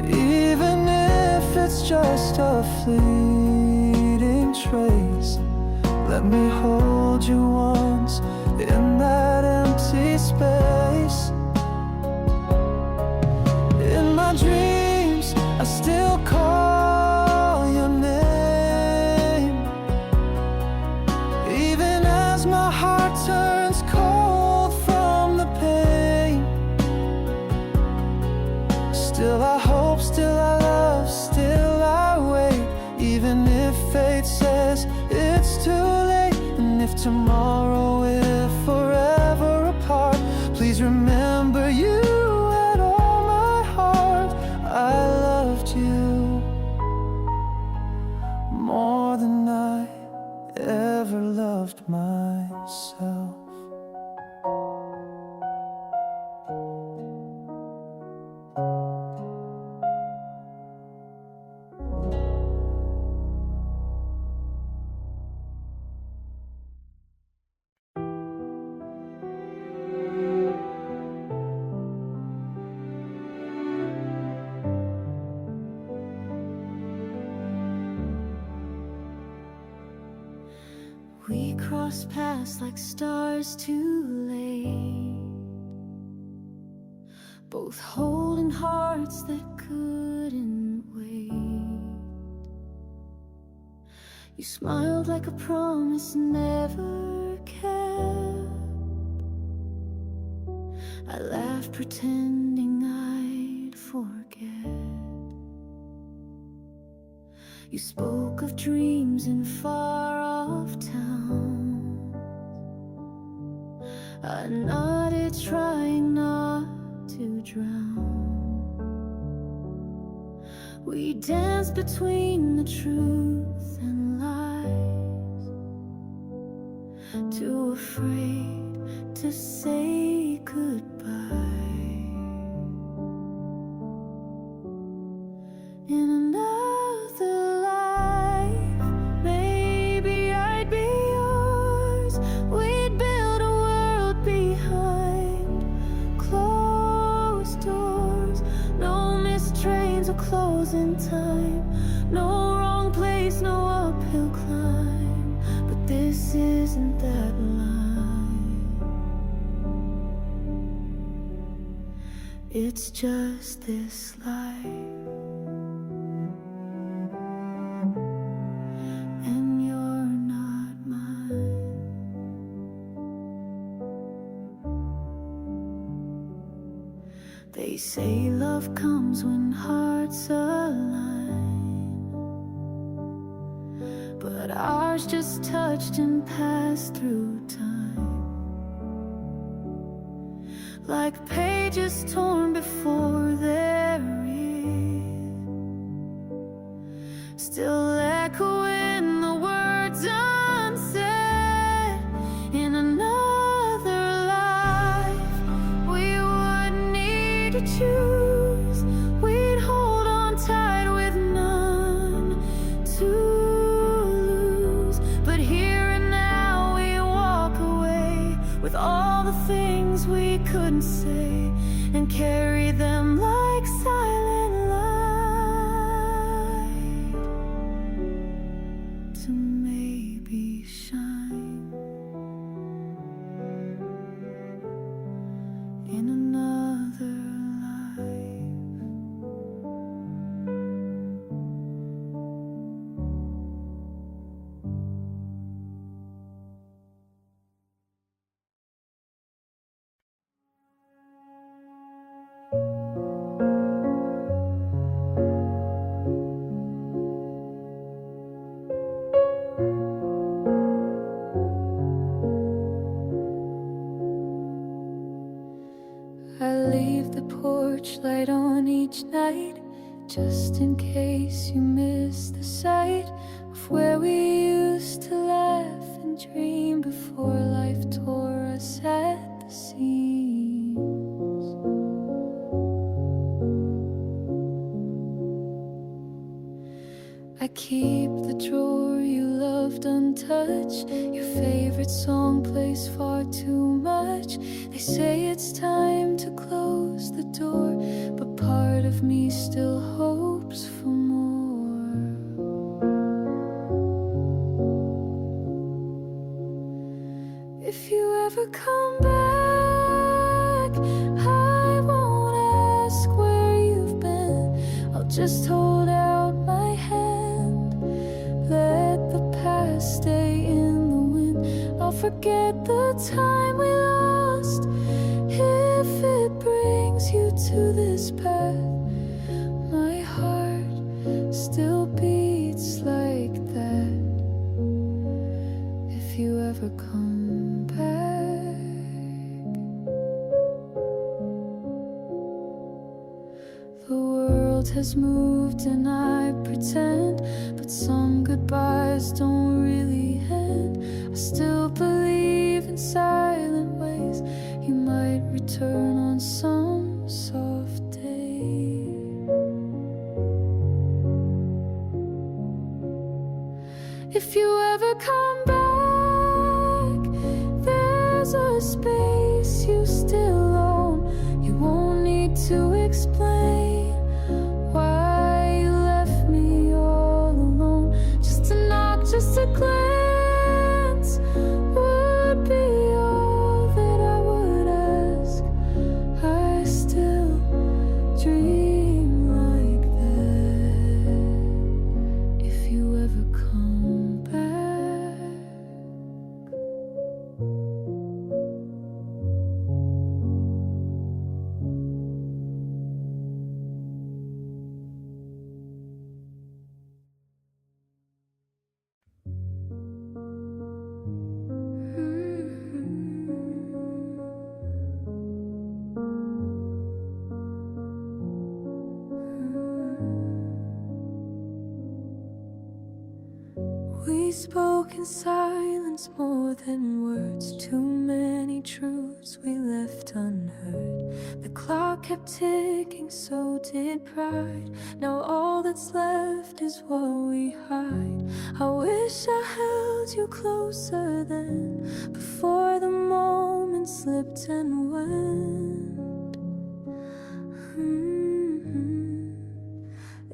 Even if it's just a fleeting trace, let me hold you once in that empty space. In my dreams, I still call your name, even as my heart turns cold from the pain. Still I hope, still I love, still I wait, even if fate says it's too late. And if tomorrow we're forever apart, please remember you had all my heart. I loved you more than I ever loved myself. We crossed paths like stars too late, both holding hearts that couldn't wait. You smiled like a promise never kept. I laughed pretending I'd forget. You spoke of dreams in far-off towns. I nodded, trying not to drown. We danced between the truth and lies, too afraid to say goodbye. In another life, maybe I'd be yours. We'd build a world behind closed doors. No missed trains or closing time, no wrong place, no uphill climb. But this isn't that line. It's just this life. And you're not mine. They say love comes when hearts align, but ours just touched and passed through time, like pages torn before they're read, still echoing the words unsaid. In another life, we wouldn't need to choose. We'd hold on tight with none to lose. But here and now we walk away with all the things we couldn't say, and carry them like silent light to maybe shine in another life. leave the porch light on each night, just in case you miss the sight of where we used to laugh and dream before life tore us at the seams. I keep the drawer you loved untouched. Your favorite song plays far too much. They say it's time to close the door, but part of me still hopes for more. If you ever come back, I won't ask where you've been. I'll just hold out my hand, let the past stay in the wind. I'll forget the time we lost if it brings you to this path. My heart still beats like that. If you ever come back, the world has moved and I pretend, but some goodbyes don't really end. I still believe in silent ways. You might return on some soft day. If you ever come back, there's a space you still own. You won't need to explain why you left me all alone. Just a knock, just a glance would be all that I would ask. I still dream like that. If you ever come back. We spoke in silence more than words. Too many truths we left unheard. The clock kept ticking, so did pride. Now all that's left is what we hide. I wish I held you closer then, before the moment slipped and went.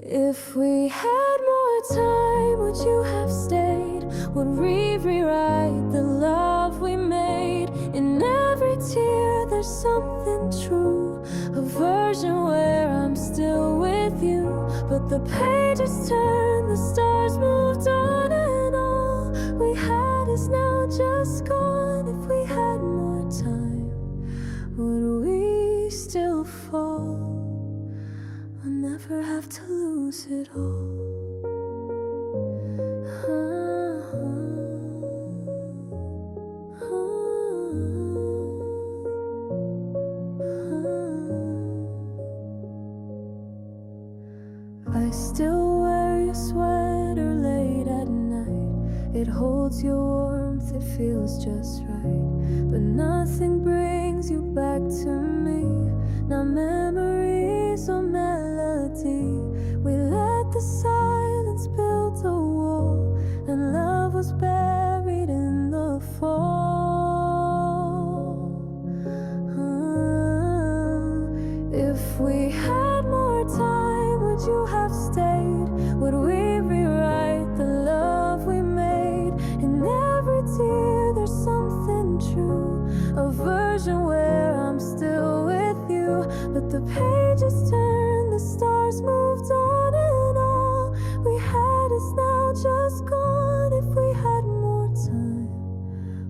If we had more time, would you have stayed? Would we rewrite the love we made? In every tear there's something true, a version where I'm still with you. But the pages turned, the stars moved on, and all we had is now just gone. If we had more time, would we still fall? I'll never have to lose it all. I still wear your sweater late at night. It holds your warmth, it feels just right. But nothing brings you back to me, not memories or melody. We let the silence build a wall, and love was buried in the fall. If we had more time, would you have stayed? Would we rewrite the love we made? In every tear there's something true, a version where I'm still with you. But the pages turned, the stars moved on, and all we had is now just gone. If we had more time,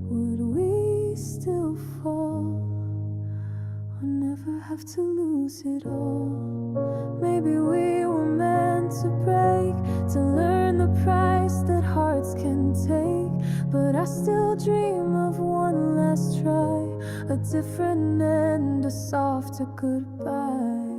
would we still fall? I'll never have to lose it all. Maybe we were meant to break, to learn the price that hearts can take. But I still dream of one last try, a different end, a softer goodbye.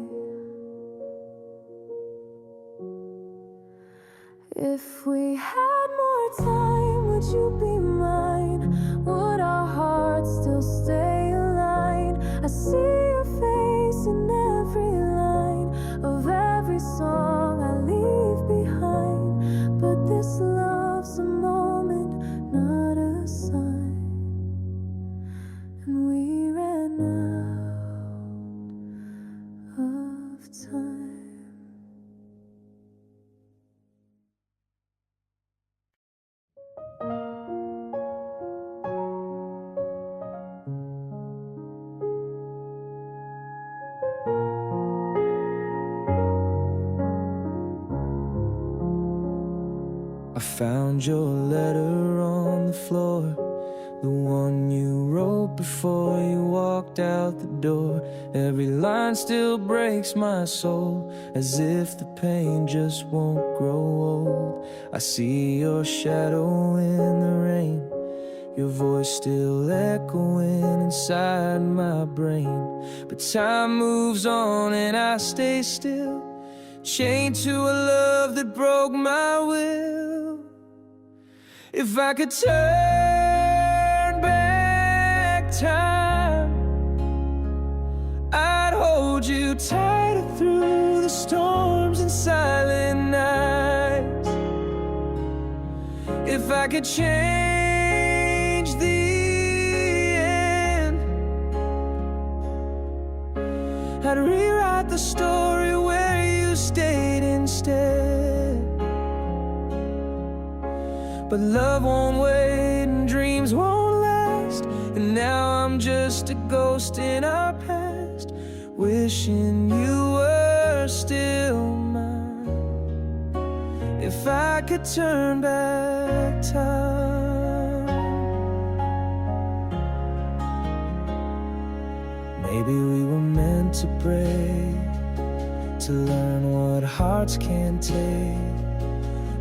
If we had more time, would you be mine? Would our hearts still stay aligned? I see your face in every line of every song I leave behind. But this love's a moment, not a sign. And we ran out of time. I found your letter on the floor, the one you wrote before you walked out the door. Every line still breaks my soul, as if the pain just won't grow old. I see your shadow in the rain, your voice still echoing inside my brain. But time moves on and I stay still, chained to a love that broke my will. If I could turn back time, I'd hold you tighter through the storms and silent nights. If I could change the end, I'd rewrite the story where you stayed instead. But love won't wait and dreams won't last, and now I'm just a ghost in our past, wishing you were still mine. If I could turn back time, maybe we were meant to break, to learn what hearts can't take.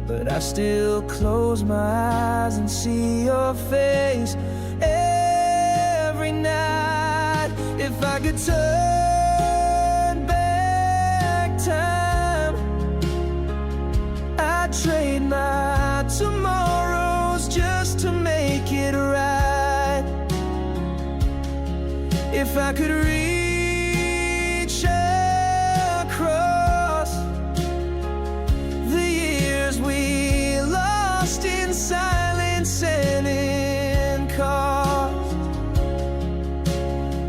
But I still close my eyes and see your face every night. If I could turn back time, I'd trade my tomorrows just to make it right. If I could reach across the years we lost in silence and in cost.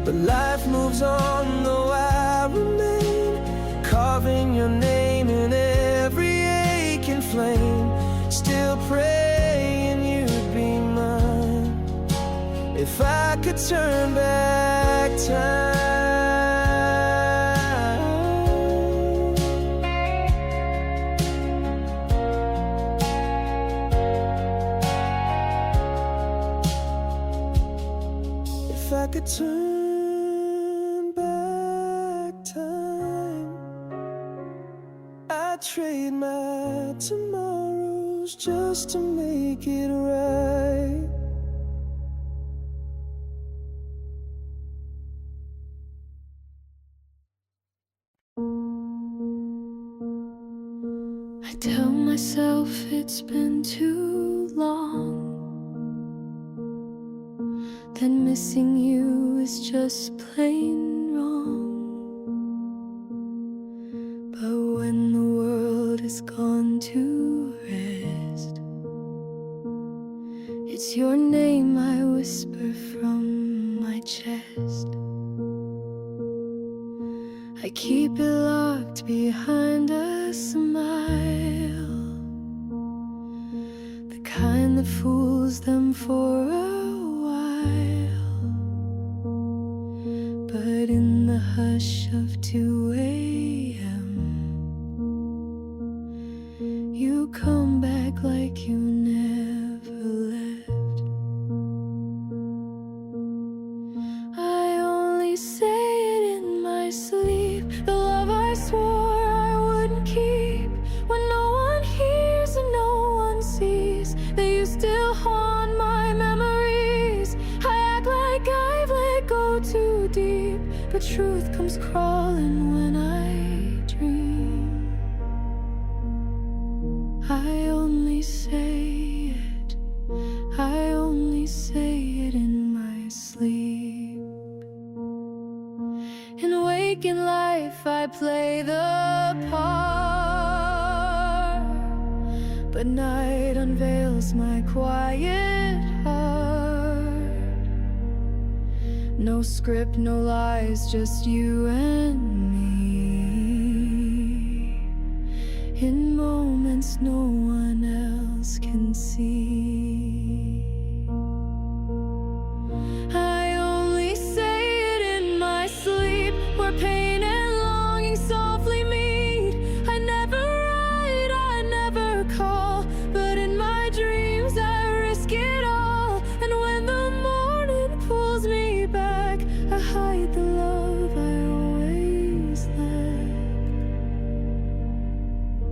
But life moves on, though I remain, carving your name in every aching flame, still praying you'd be mine. If I could turn back time, if I could turn back time, I'd trade my tomorrows just to make it right. I tell myself it's been too long, that missing you is just plain wrong. But when the world has gone to rest, it's your name I whisper from my chest. I keep it locked behind a smile, the kind that fools them for a while. But in the hush of 2 a.m., you come back like you never left. I only say it in my sleep, the love I swore I wouldn't keep, when no one hears and no one sees that you still haunt my memories. I act like I've let go but truth comes crawling when I dream. I only say it, I only say it in my sleep. In waking life I play the part, but night unveils my quiet heart. No script, no lies, just you and me. In moments no one else can see. I only say it in my sleep, where pain and longing softly meet. I never write, I never call, but in my dreams I risk it all. And when the morning pulls me back, I hide the love I always lack,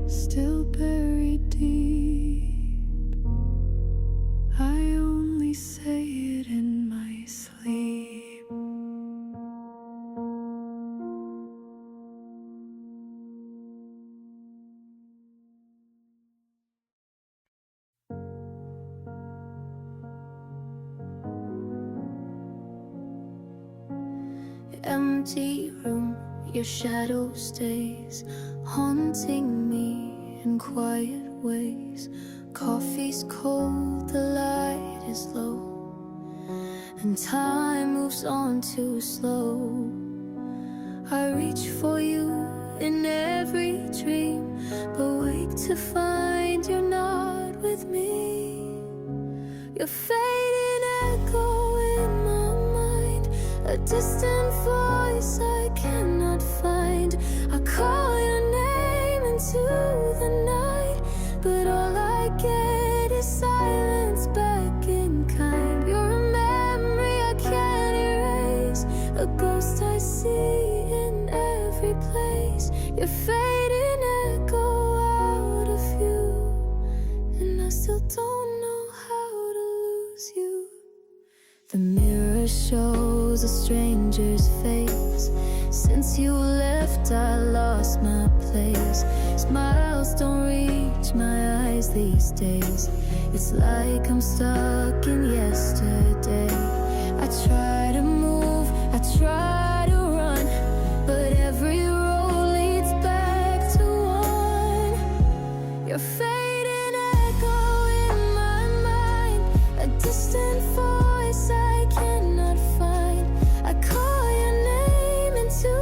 still buried deep. I only say it in my sleep. Empty room, your shadow stays, haunting me in quiet ways. Coffee's cold, the light is low, and time moves on too slow. I reach for you in every dream, but wake to find you're not with me. Your fading echo in my mind, a distant voice I cannot find. I call your name into the night, but all I get is silence back in kind. You're a memory I can't erase, a ghost I see in every place. Your fading echo out of view, and I still don't know how to lose you. The mirror shows a stranger's face. Since you left, I lost my place. Smiles don't reach my eyes these days. It's like I'm stuck in yesterday. I try to move, I try to run, but every road leads back to one. Your fading echo in my mind, a distant voice I cannot find. I call your name into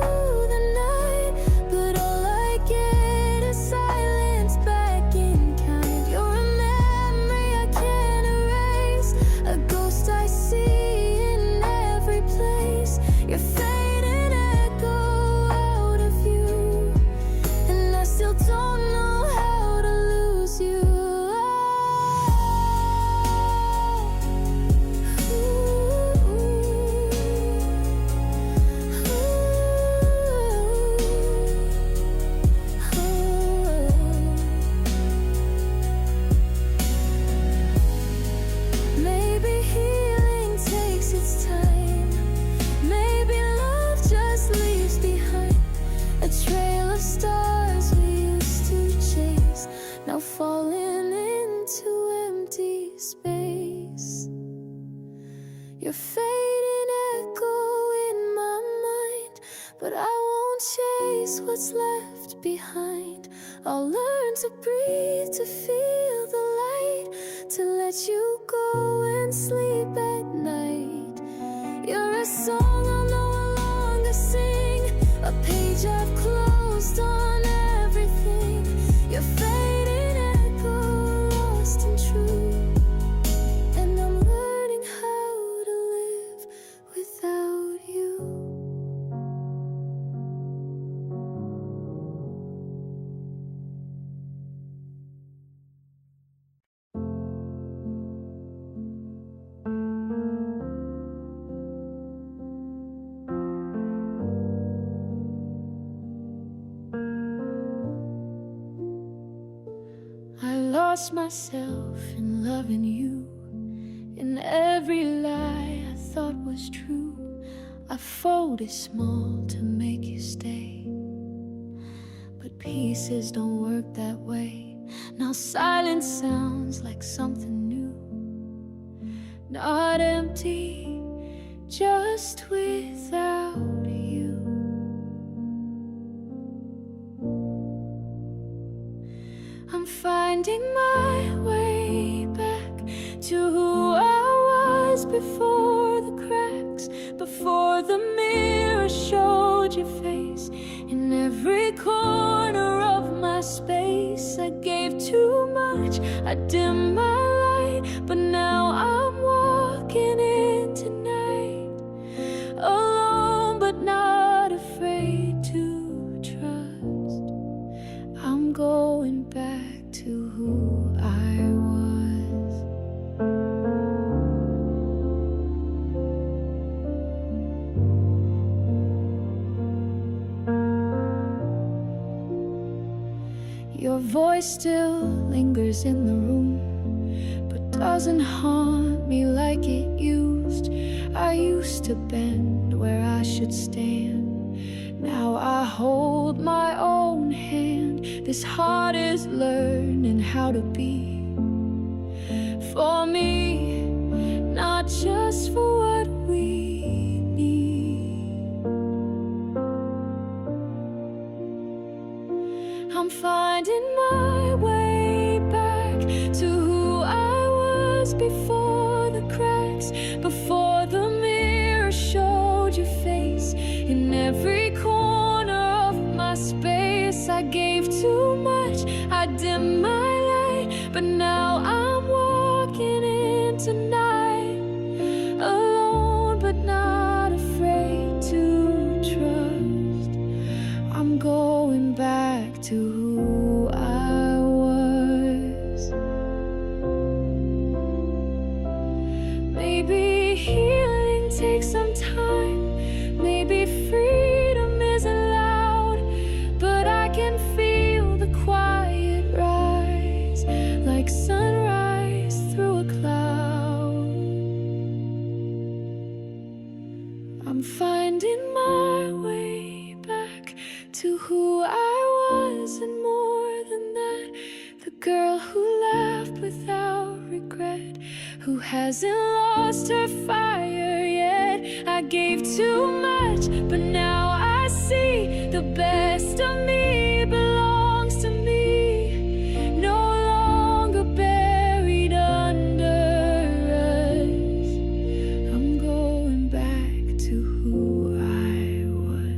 the night, but all I get is silence back in kind. You're a memory I can't erase, a ghost I see in every place. Your fading echo out of view, and I still don't know how to lose you. Maybe healing takes its time. Maybe love just leaves behind a trail of stars we used to chase, now falling into empty space. Your fading echo in my mind, but I won't chase what's left behind. I'll learn to breathe, to feel the light, to let you go and sleep at night. You're a song I'll no longer sing, a page I've closed on everything. Your fading echo, lost and true, and I'm learning how to live without you. I lost myself in loving you, in every lie I thought was true. I folded small to make you stay, but pieces don't work that way. Now silence sounds like something new, not empty, just without you. I'm finding my way back to who I was before the cracks, before the mirror showed your face. In every corner of my space, I gave too much, I dimmed my light, but now I'm walking in tonight, alone but not afraid to trust. I'm going back to who I was. Your voice still lingers in the room, but doesn't haunt me like it used. I used to bend where I should stand, now I hold my own hand. This heart is learning how to be for me, not just for what we need. I'm finding my way back to who I was before the cracks, before the mirror showed your face. In every corner of my space, I gave too much, I dimmed my light, but now I'm walking in tonight, alone but not afraid to trust. I'm going back to who I was. Maybe healing takes some time, maybe freedom isn't loud, but I can feel the quiet rise, like sunrise through a cloud. I'm finding my way back to who I was, and more than that, the girl who laughed without regret, who hasn't lost her fire yet. I gave too much, but now I see the best of me belongs to me, no longer buried under us. I'm going back to who I was.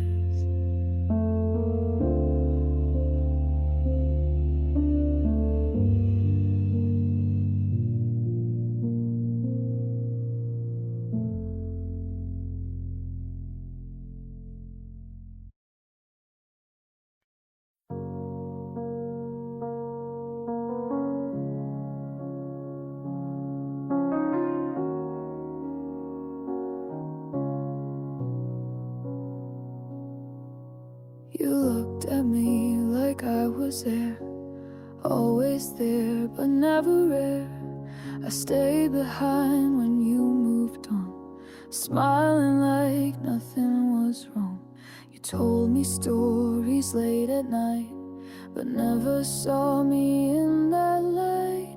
You looked at me like I was there, always there but never rare. I stayed behind when you moved on, smiling like nothing was wrong. You told me stories late at night, but never saw me in that light.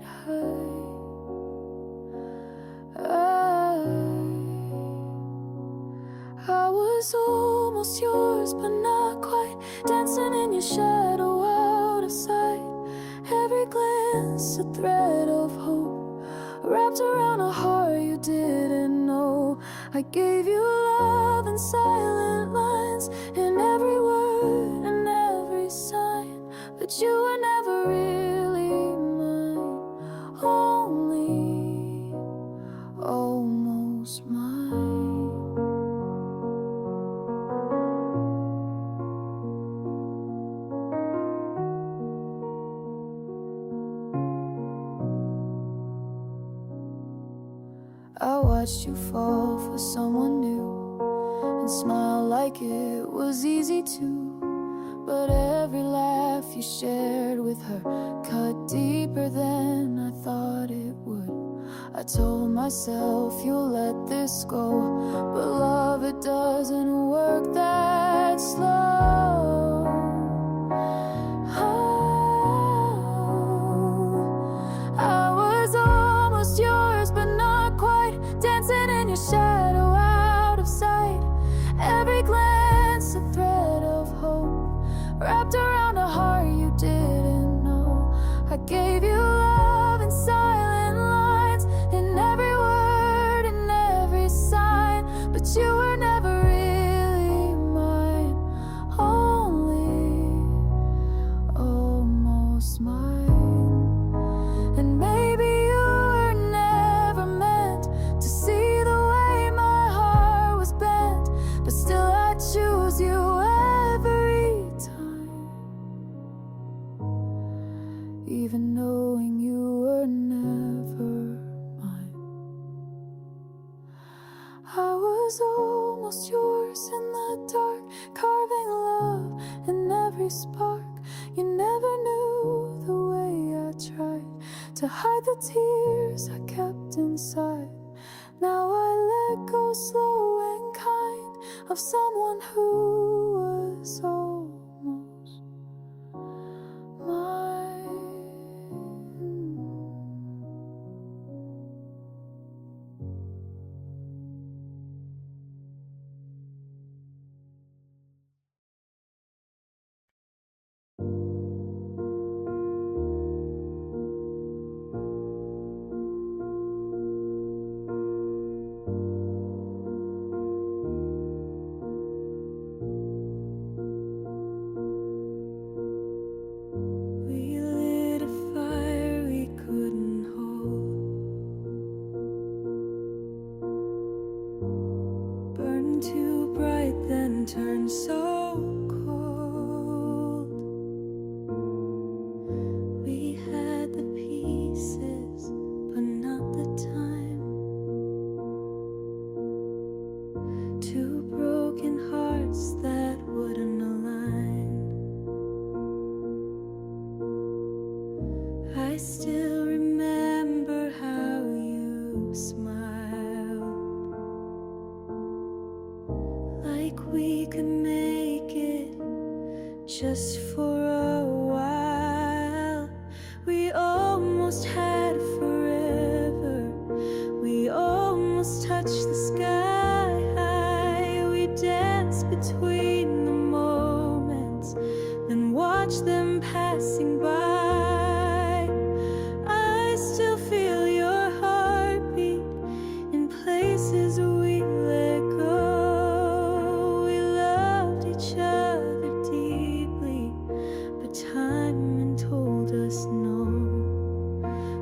I was almost yours, but not quite, dancing in your shadow out of sight. Every glance a thread of hope, wrapped around a heart you didn't know. I gave you love in silent lines, in every word and every sign, but you were never really mine, only almost mine. I watched you fall for someone new and smile like it was easy to, but every laugh you shared with her cut deeper than I thought it would. I told myself you'll let this go, but love, it doesn't work that slow. Oh, I was almost yours, but not quite, dancing in your shadow out of sight. Every glance a thread of hope, wrapped around a heart you didn't know. I gave you love in silent lines, in every word and every sign, but you were never really mine, only almost mine. And maybe you were never meant to see the way my heart was bent, but still I choose you every time, even knowing you were never mine. I was almost yours in the dark, carving love in every spark. You never knew the way I tried to hide the tears I kept inside. Now I let go slow and kind of someone who was almost mine. We lit a fire we couldn't hold, burned too bright then turned so cold. We had the pieces but not the time, two broken hearts that wouldn't align. I still remember how you smiled, like we could make it just for a while. We almost had forever, we almost touched the sky. We danced between the moments, then watched them passing by. I still feel your heartbeat in places we let go. We loved each other deeply, but time told us no.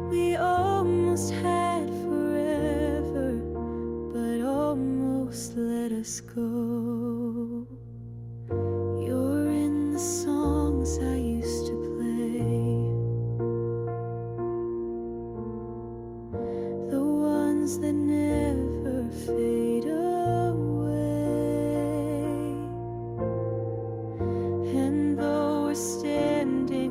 We almost had forever, but almost let us go. You're in the songs I used to play, the ones that never fade away. And though we're standing